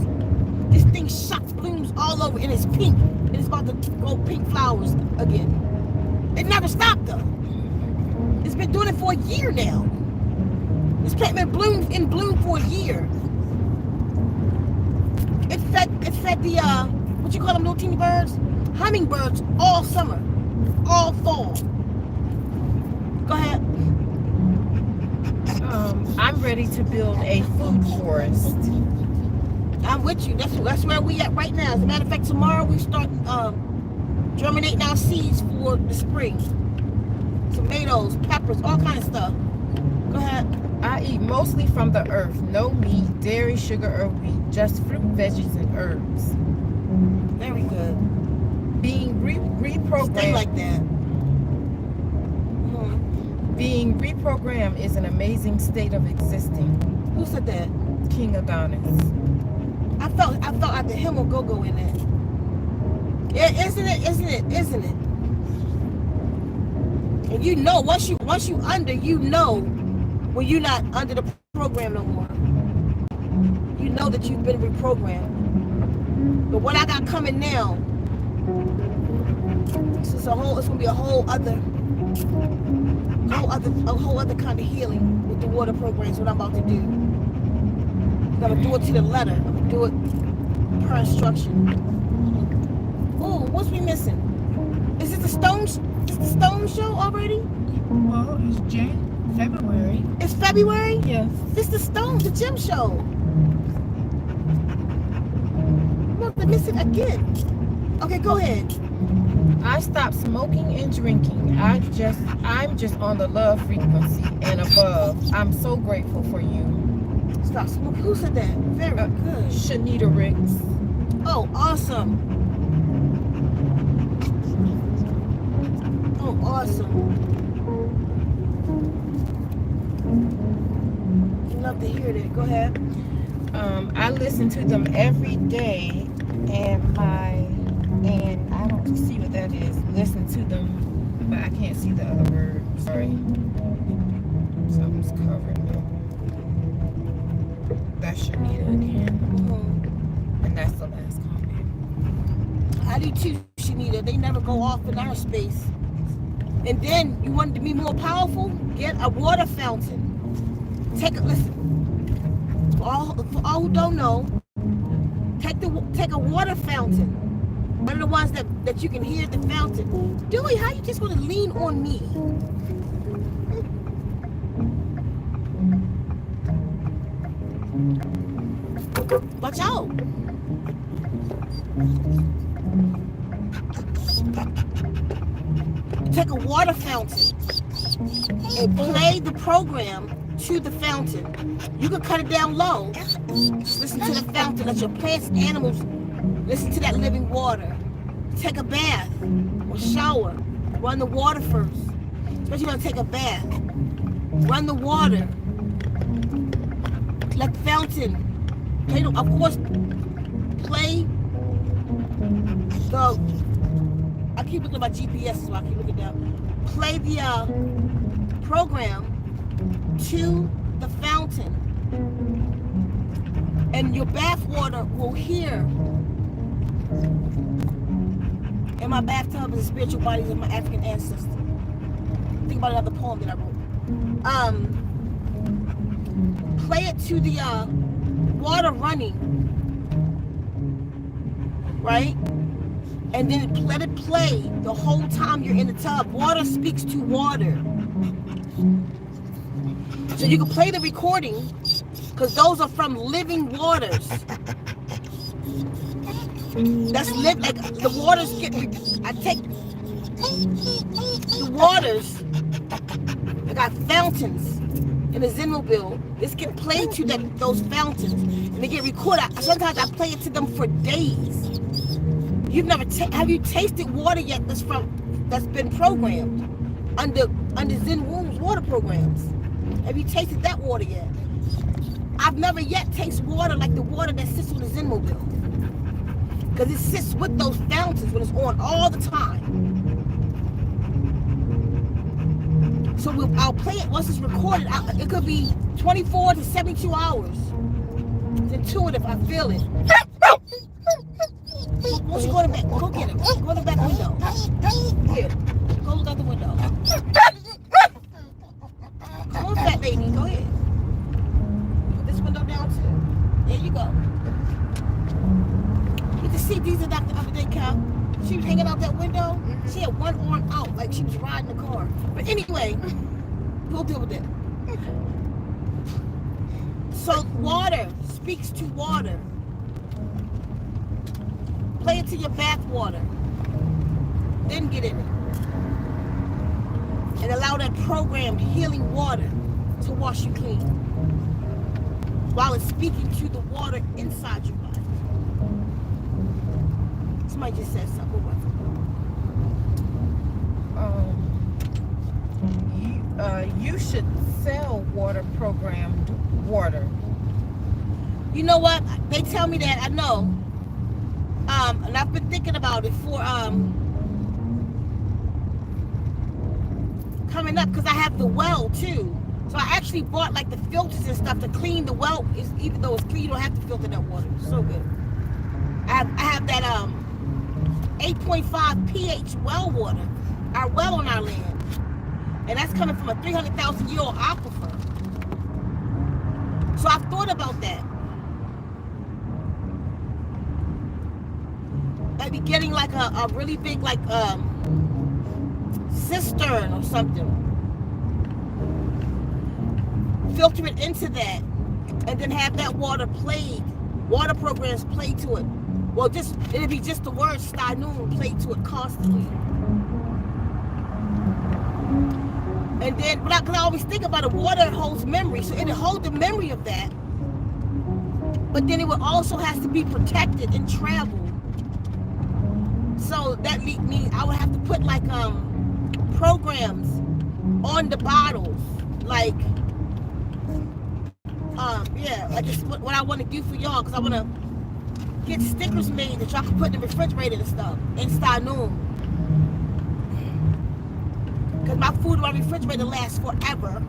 This thing shucks blooms all over, and it's pink, and it's about to grow pink flowers again. It never stopped though. It's been doing it for a year now. This plant been in bloom for a year. It fed the what you call them, little teeny birds? Hummingbirds all summer, all fall. Go ahead. I'm ready to build a food forest. I'm with you. That's where we at right now. As a matter of fact, tomorrow we start germinating our seeds for the spring. Tomatoes, peppers, all kinds of stuff. Go ahead. I eat mostly from the earth. No meat, dairy, sugar, or wheat. Just fruit, veggies, and herbs. Very good. Being reprogrammed. Stay like that. Being reprogrammed is an amazing state of existing. Who said that? King Adonis. I felt like the hymn of go-go in it. Yeah, isn't it? And you know, once you under, you know when you're not under the program no more. You know that you've been reprogrammed. But what I got coming now, it's gonna be a whole other kind of healing with the water programs. What I'm about to do. I'm gonna do it to the letter. I'm gonna do it per instruction. Oh, what's we missing? Is it the Stone show already? Well, it's February. It's February? Yes. It's the gym show. Look, they miss it again. Okay, go ahead. I stopped smoking and drinking. I'm just on the love frequency and above. I'm so grateful for you. Stop smoking. Who said that? Very good. Shanita Ricks. Oh, awesome. Oh, awesome. Love to hear that. Go ahead. I listen to them every day, and I don't see what that is. Listen to them, but I can't see the other word. Sorry. Something's covering me. That's Shanita again. And that's the last comment. I do too, Shanita. They never go off in our space. And then you want to be more powerful? Get a water fountain. Listen. For all who don't know, take a water fountain. One of the ones that you can hear at the fountain. Dewey, how you just gonna lean on me? Watch out. Take a water fountain and play the program to the fountain. You can cut it down low. Just listen to the fountain. Let your plants and animals listen to that living water. Take a bath or shower. Run the water first. Especially when you take a bath. Run the water. Let the fountain. Of course, play the. I keep looking at my GPS, so I keep looking down. Play the program to the fountain, and your bath water will hear. And my bathtub is the spiritual bodies of my African ancestors. Think about another poem that I wrote. Play it to the water running, right? And then let it play the whole time you're in the tub. Water speaks to water. So you can play the recording, because those are from living waters. That's like the waters I take the waters. I got fountains in the Zen Mobile. This can play to those fountains, and they get recorded. Sometimes I play it to them for days. You've never have you tasted water yet? That's been programmed under Zen Wombs water programs. Have you tasted that water yet? I've never yet tasted water like the water that sits on the Zen Mobile. Because it sits with those fountains when it's on all the time. So I'll play it once it's recorded. It could be 24 to 72 hours. It's intuitive. I feel it. Once you go to bed, go get it. Go to the back window. Here. Go look out the window. Come on, fat lady. Go ahead. Put this window down too. There you go. You can see Deezer the other day, Cal. She was hanging out that window. She had one arm out, like she was riding the car. But anyway, we'll deal with it. So water speaks to water. Play it to your bath water. Then get in it. And allow that programmed healing water to wash you clean. While it's speaking to the water inside your body. Somebody just said something. You should sell water programmed water. You know what? They tell me that. I know. And I've been thinking about it for coming up because I have the well too. So I actually bought like the filters and stuff to clean the well. Even though it's clean, you don't have to filter that water. It's so good. I have that 8.5 pH well water. Our well on our land. And that's coming from a 300,000-year-old aquifer. So I've thought about that. Maybe getting like a really big like cistern or something. Filter it into that. And then have that water programs played to it. Well, it'd be just the word Stanun played to it constantly. And then, because I always think about it, water holds memory, so it'll hold the memory of that. But then it would also has to be protected and travel. So that means I would have to put like programs on the bottles, like like it's what I want to do for y'all, because I want to get stickers made that y'all can put in the refrigerator and stuff in Stanun. Because my food in my refrigerator lasts forever.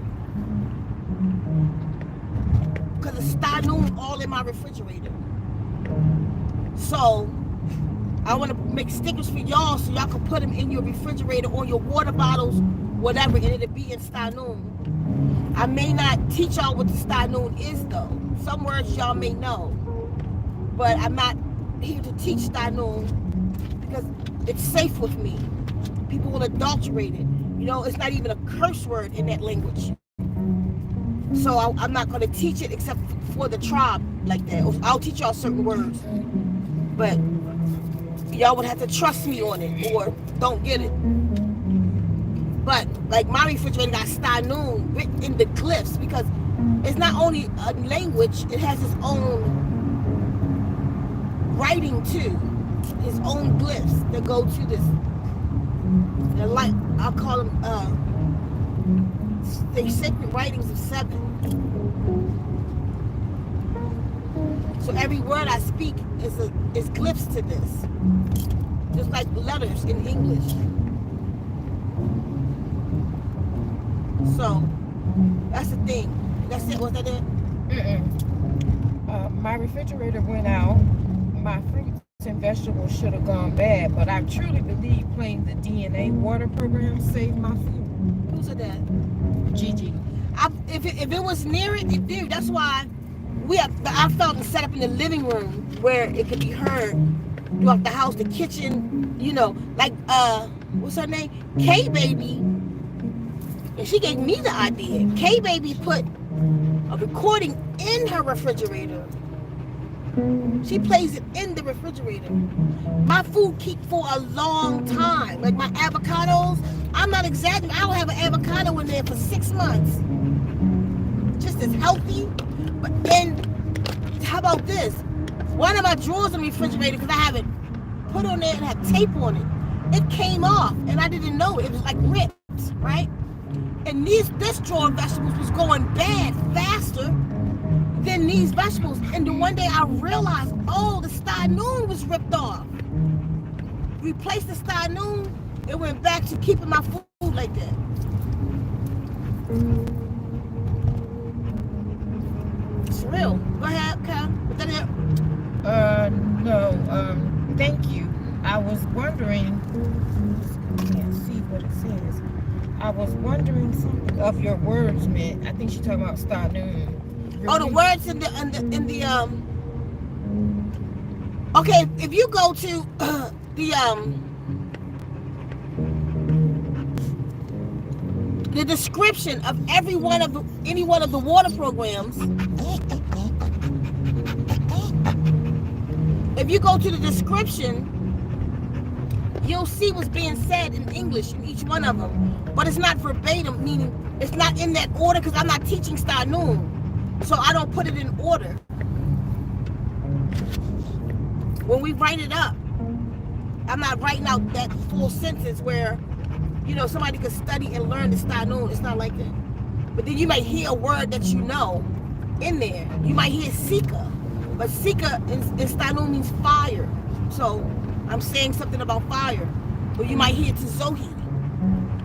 Because it's Stanun all in my refrigerator. So I want to make stickers for y'all so y'all can put them in your refrigerator or your water bottles, whatever, and it'll be in Stanun. I may not teach y'all what the Stanun is though. Some words y'all may know. But I'm not here to teach Stanun because it's safe with me. People will adulterate it. You know, it's not even a curse word in that language. So I'm not going to teach it except for the tribe like that. I'll teach y'all certain words. But y'all would have to trust me on it or don't get it. But like my refrigerator got Stanun written in the glyphs because it's not only a language, it has its own writing too. Its own glyphs that go to this. They're like, I'll call them the sacred writings of 7. So every word I speak is glyphs to this. Just like letters in English. So that's the thing. That's it. Was that it? My refrigerator went out. My fruits and vegetables should have gone bad, but I truly believe playing the DNA water program saved my food. Who said that? Gigi. If it was near it did. That's why I felt it set up in the living room where it could be heard throughout the house, the kitchen, you know, like what's her name? K-Baby. And she gave me the idea. K-Baby put a recording in her refrigerator. She plays it in the refrigerator. My food keep for a long time. Like my avocados, I'm not exaggerating. I will have an avocado in there for 6 months. Just as healthy. But then, how about this? One of my drawers in the refrigerator, because I have it put on there and had tape on it, it came off and I didn't know it. It was like ripped, right? And this drawer of vegetables was going bad faster than these vegetables. And the one day I realized, oh, the stynoon was ripped off. Replaced the stynoon, it went back to keeping my food like that. It's real. Go ahead, Cal. Was that it? No. Thank you. I was wondering. I can't see what it says. I was wondering something of your words meant. I think she's talking about stynoon. Oh, the words in the Okay, if you go to the description of any one of the water programs, if you go to the description, you'll see what's being said in English in each one of them, but it's not verbatim, meaning it's not in that order, because I'm not teaching stynoon, so I don't put it in order. When we write it up, I'm not writing out that full sentence where, you know, somebody could study and learn the stynoon. It's not like that. But then you might hear a word that you know in there. You might hear Ceka, but Ceka in stynoon means fire. So I'm saying something about fire. Or you might hear Tzohi,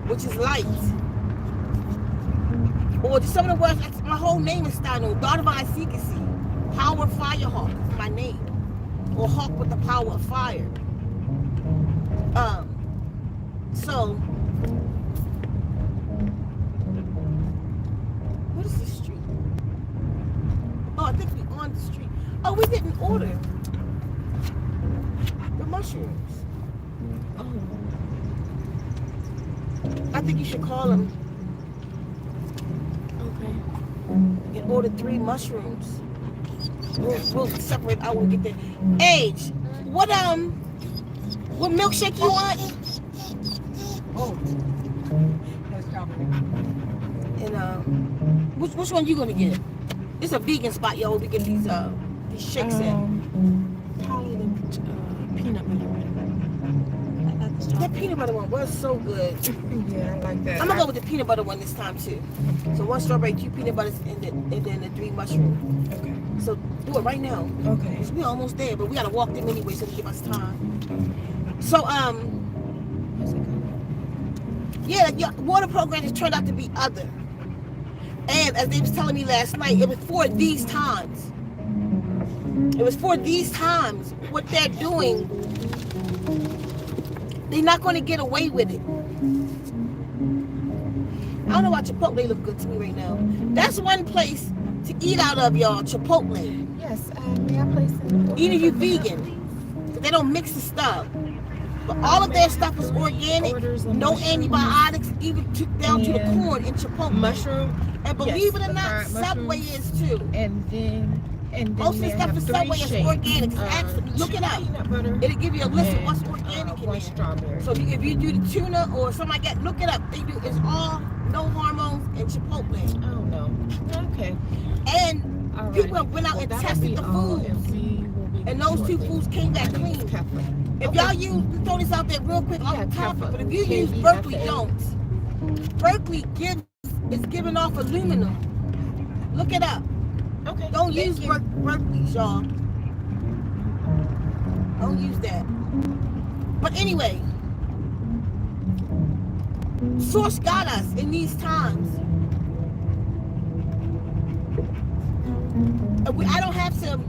which is light. Or just some of the words, my whole name is stynoon. Dardavan Ceka Hsie, Power Firehawk is my name. Or hawk with the power of fire. So what is this street? Oh, I think we're on the street. Oh, we didn't order the mushrooms. Oh, I think you should call them. Okay. And order 3 mushrooms. We'll separate. I will get the age. What milkshake you want? Oh, that's chocolate. And which one you gonna get? It's a vegan spot, yo. We get these shakes in. Probably the peanut butter one. I got the That chocolate. peanut butter one was so good. Yeah, I like that. I'm gonna go with the peanut butter one this time too. So 1 strawberry, 2 peanut butters, and then the 3 mushroom. Okay. So do it right now. Okay. We're almost there, but we gotta walk them anyway, so to give us time. So yeah, your water program has turned out to be other. And as they was telling me last night, it was for these times. It was for these times. What they're doing, they're not going to get away with it. I don't know why Chipotle look good to me right now. That's one place to eat out of, y'all. Chipotle. Yes, may I place it? Even if you vegan, but they don't mix the stuff. But all of their stuff is organic, no antibiotics, even down to the corn in Chipotle. Mushroom. And believe it or not, Subway is too. And then Most of the stuff in Subway is organic. Look it up. It'll give you a list of what's organic in there. Strawberry. So if you do the tuna or something like that, look it up. They do. It's all no hormones and Chipotle. Oh no. Okay. And people have went out and tested the foods, and those 2 foods came back clean. If y'all throw this out there real quick off the topic, but if you use Berkeley, don't. Berkeley is giving off aluminum. Look it up. Okay. Don't use Berkeley, y'all. Don't use that. But anyway, Source got us in these times. I don't have to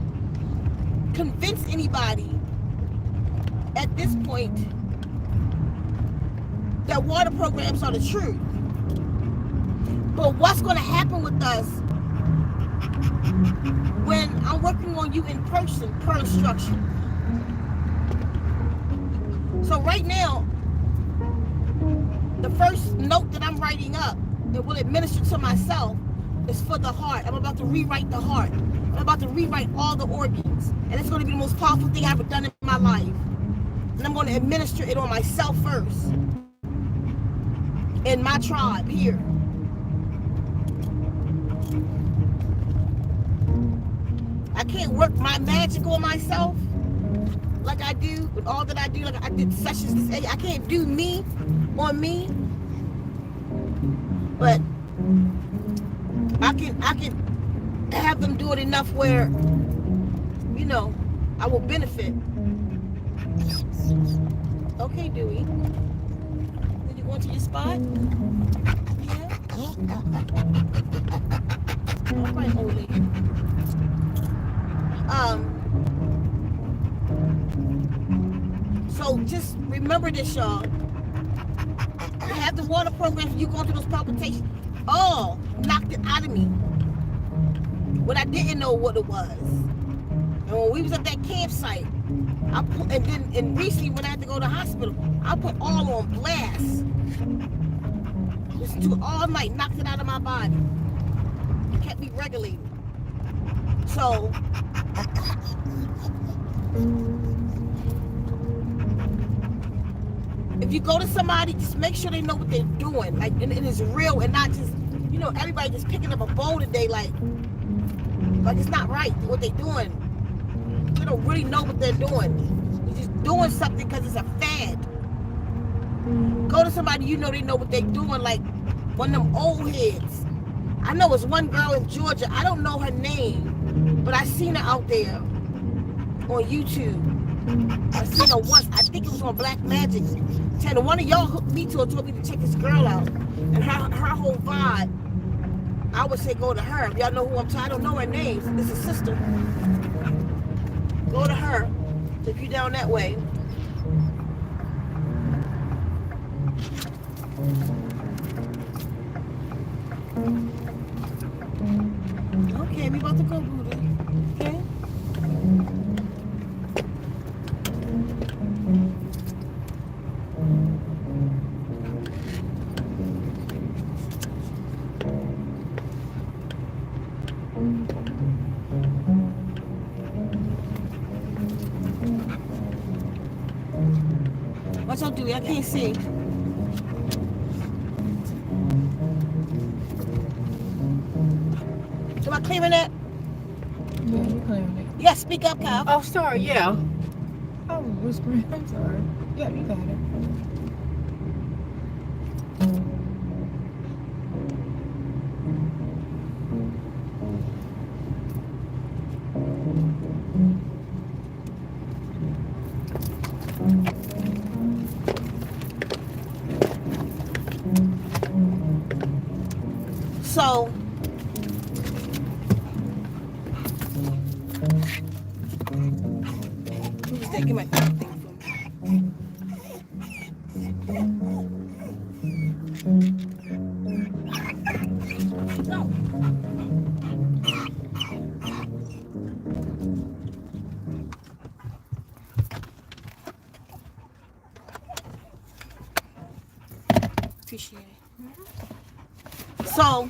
convince anybody at this point that water programs are the truth. But what's going to happen with us when I'm working on you in person per instruction? So right now, the first note that I'm writing up that will administer to myself is for the heart. I'm about to rewrite the heart. I'm about to rewrite all the organs. And it's going to be the most powerful thing I've ever done in my life. And I'm going to administer it on myself first. In my tribe here. I can't work my magic on myself like I do with all that I do. Like I did sessions this age. I can't do me on me. but I can have them do it enough where, you know, I will benefit. Okay, Dewey. Did you go to your spot? Yeah. All right, old lady. So just remember this, y'all. You have the water program. You going through those palpitations. Oh, knocked it out of me when I didn't know what it was. And when we was at that campsite, and recently when I had to go to the hospital, I put all on blast. Listened to it all night, knocked it out of my body. It kept me regulated. So if you go to somebody, just make sure they know what they're doing. Like, and it's real and not just, you know, everybody just picking up a bowl today, like it's not right what they're doing. They don't really know what they're doing. They're just doing something because it's a fad. Go to somebody you know they know what they're doing, like one of them old heads. I know it's one girl in Georgia. I don't know her name, but I seen her out there on YouTube. I seen her once. I think it was on Black Magic. One of y'all hooked me to her, told me to check this girl out, and her whole vibe. I would say go to her. If y'all know who I'm talking, I don't know her name. It's a sister. Go to her if you're down that way. Okay, we about to go, Buddha. Okay. Watch out, Dewey. I can't see. Am I clearing that? Yeah, you're clearing it. Yeah, speak up, Kyle. Oh, sorry, yeah. I was whispering. I'm sorry. Yeah, you got it. So, who's that? Give my thing for me. No. Appreciate it. So,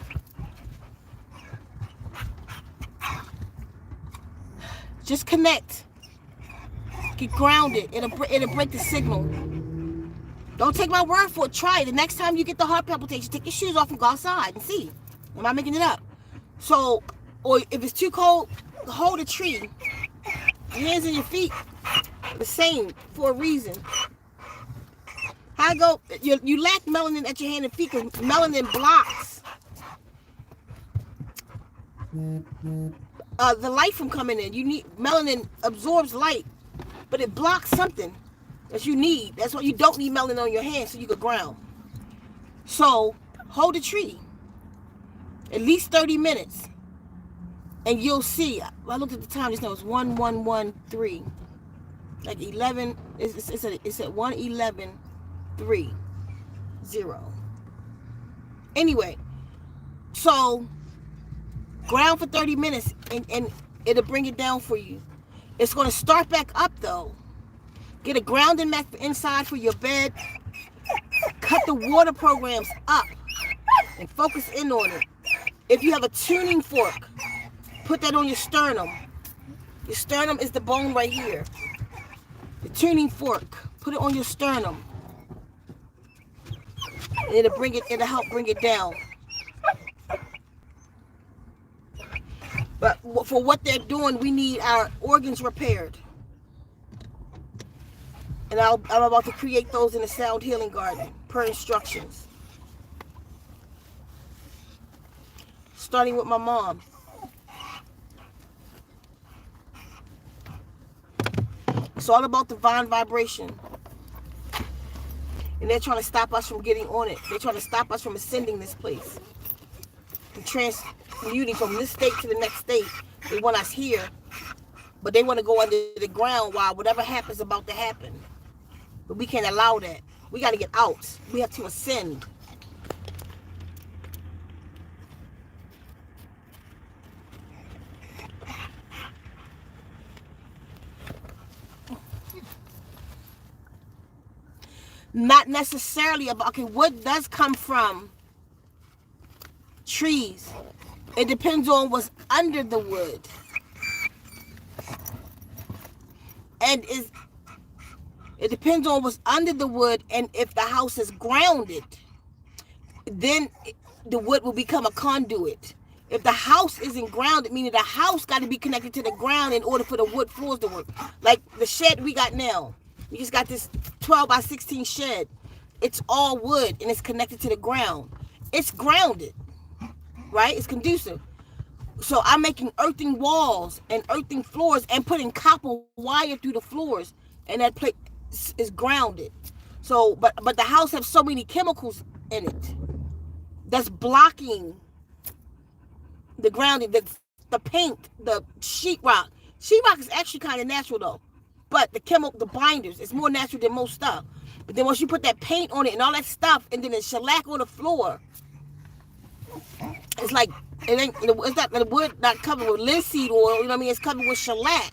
just connect. Get grounded. It'll break the signal. Don't take my word for it. Try it. The next time you get the heart palpitation, take your shoes off and go outside and see. Am I making it up? So, or if it's too cold, hold a tree. Your hands and your feet, the same for a reason. How I go? You lack melanin at your hand and feet because melanin blocks the light from coming in. You need melanin absorbs light, but it blocks something that you need. That's why you don't need melanin on your hands so you can ground. So hold a tree at least 30 minutes, and you'll see. I looked at the time just now. It's 1113, like 11. It's at 1:11:30. Anyway, so ground for 30 minutes and it'll bring it down for you. It's going to start back up though. Get a grounding mat inside for your bed. Cut the water programs up and focus in on it. If you have a tuning fork, put that on your sternum. Your sternum is the bone right here. The tuning fork, put it on your sternum. And it'll help bring it down. But for what they're doing, we need our organs repaired. And I'm about to create those in the Sound Healing Garden, per instructions. starting with my mom. It's all about divine vibration. And they're trying to stop us from getting on it. They're trying to stop us from ascending this place. And transmuting from this state to the next state. They want us here. But they want to go under the ground while whatever happens about to happen. But we can't allow that. We got to get out. We have to ascend. Not necessarily about, okay, wood does come from trees. It depends on what's under the wood. And it depends on what's under the wood, and if the house is grounded, then the wood will become a conduit. If the house isn't grounded, meaning the house got to be connected to the ground in order for the wood floors to work. Like the shed we got now. We just got this 12 by 16 shed. It's all wood and it's connected to the ground. It's grounded, right? It's conducive. So I'm making earthing walls and earthing floors and putting copper wire through the floors, and that place is grounded. So, but the house has so many chemicals in it that's blocking the grounding. The paint, the sheetrock. Sheetrock is actually kind of natural though, but the binders, is more natural than most stuff. But then once you put that paint on it and all that stuff, and then the shellac on the floor, it's like it's not the wood not covered with linseed oil. You know what I mean? It's covered with shellac.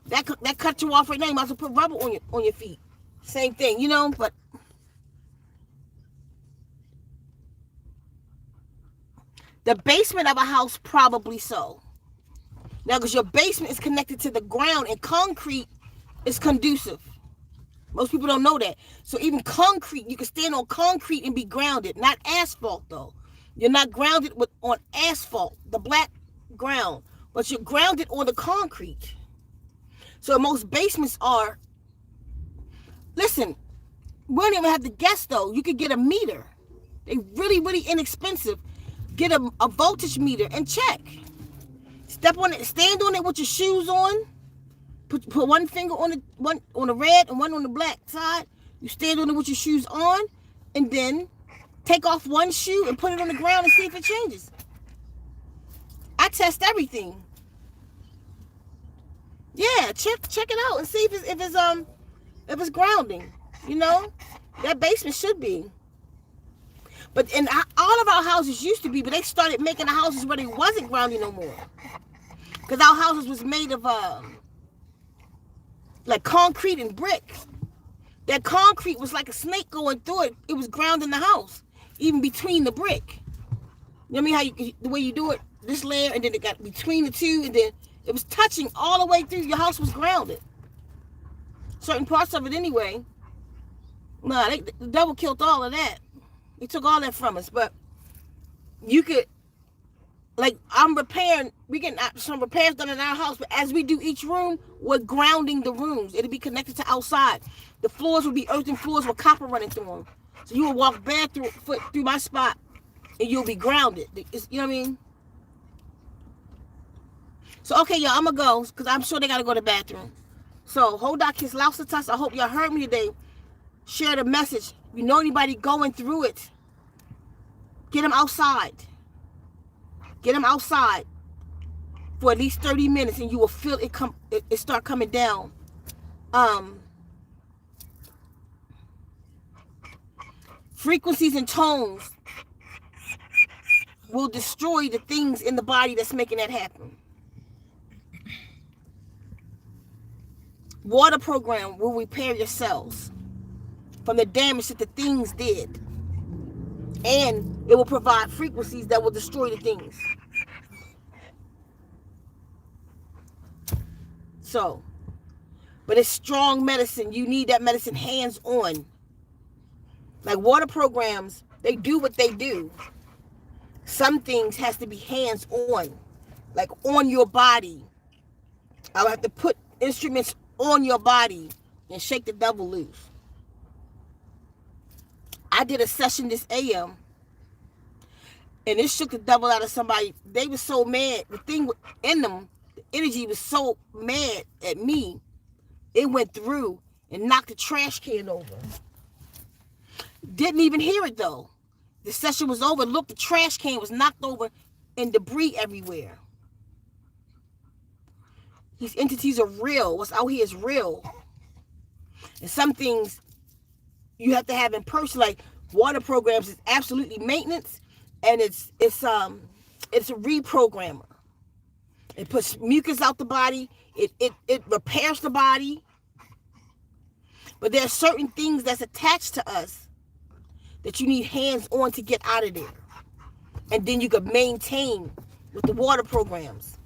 That cuts you off right now. You might as well put rubber on your feet. Same thing, you know. But the basement of a house, probably so. Now, because your basement is connected to the ground, and concrete is conducive. Most people don't know that. So even concrete, you can stand on concrete and be grounded. Not asphalt though. You're not grounded on asphalt, the black ground, but you're grounded on the concrete. So most basements are. Listen, we don't even have to guess though. You could get a meter. They really, really inexpensive. Get a voltage meter and check. Step on it, stand on it with your shoes on. Put one finger on the red and one on the black side. You stand on it with your shoes on, and then take off one shoe and put it on the ground and see if it changes. I test everything. Yeah, check it out and see if it's grounding. You know, that basement should be. But in all of our houses used to be, but they started making the houses where they wasn't grounding no more. Because our houses was made of like concrete and brick. That concrete was like a snake going through it. It was grounding the house, even between the brick. You know what I mean? How the way you do it, this layer, and then it got between the two, and then it was touching all the way through. Your house was grounded. Certain parts of it anyway. Nah, the devil killed all of that. He took all that from us. But you could, like, I'm repairing. We get some repairs done in our house, but as we do each room, we're grounding the rooms. It'll be connected to outside. The floors will be earthen floors with copper running through them. So you will walk barefoot through my spot, and you'll be grounded. You know what I mean? So, okay, y'all, I'm going to go, because I'm sure they got to go to the bathroom. So, hold on, kiss Lausatas. I hope y'all heard me today. Share the message. If you know anybody going through it, get them outside. Get them outside for at least 30 minutes, and you will feel it start coming down. Frequencies and tones will destroy the things in the body that's making that happen. Water program will repair your cells from the damage that the things did. And it will provide frequencies that will destroy the things. So, but it's strong medicine. You need that medicine hands-on. Like water programs, they do what they do. Some things has to be hands-on. Like on your body. I would have to put instruments on your body and shake the devil loose. I did a session this AM. And it shook the devil out of somebody. They were so mad. The thing in them, the energy was so mad at me. It went through and knocked the trash can over. Didn't even hear it though. The session was over. Look, the trash can was knocked over and debris everywhere. These entities are real. What's out here is real. And some things you have to have in person, like water programs, is absolutely maintenance, and it's a reprogrammer. It puts mucus out the body. It repairs the body. But there are certain things that's attached to us that you need hands on to get out of there, and then you could maintain with the water programs.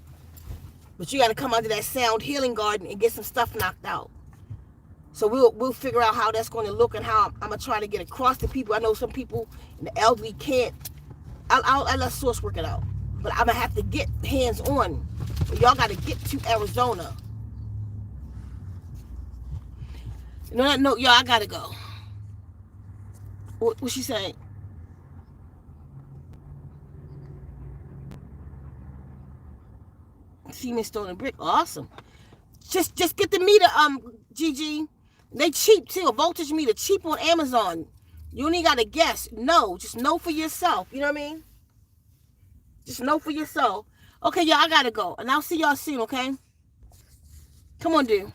But you got to come under that sound healing garden and get some stuff knocked out. So we'll figure out how that's going to look and how I'm gonna try to get across to people. I know some people in the elderly can't. I'll let Source work it out. But I'm gonna have to get hands on. But y'all got to get to Arizona. You know that note, y'all. I gotta go. What she saying? Cement, stone, and brick. Awesome. Just get the meter, Gigi. They cheap too. A voltage meter, cheap on Amazon. You only gotta guess. No, just know for yourself. You know what I mean? Just know for yourself. Okay, y'all, I gotta go. And I'll see y'all soon, okay? Come on, dude.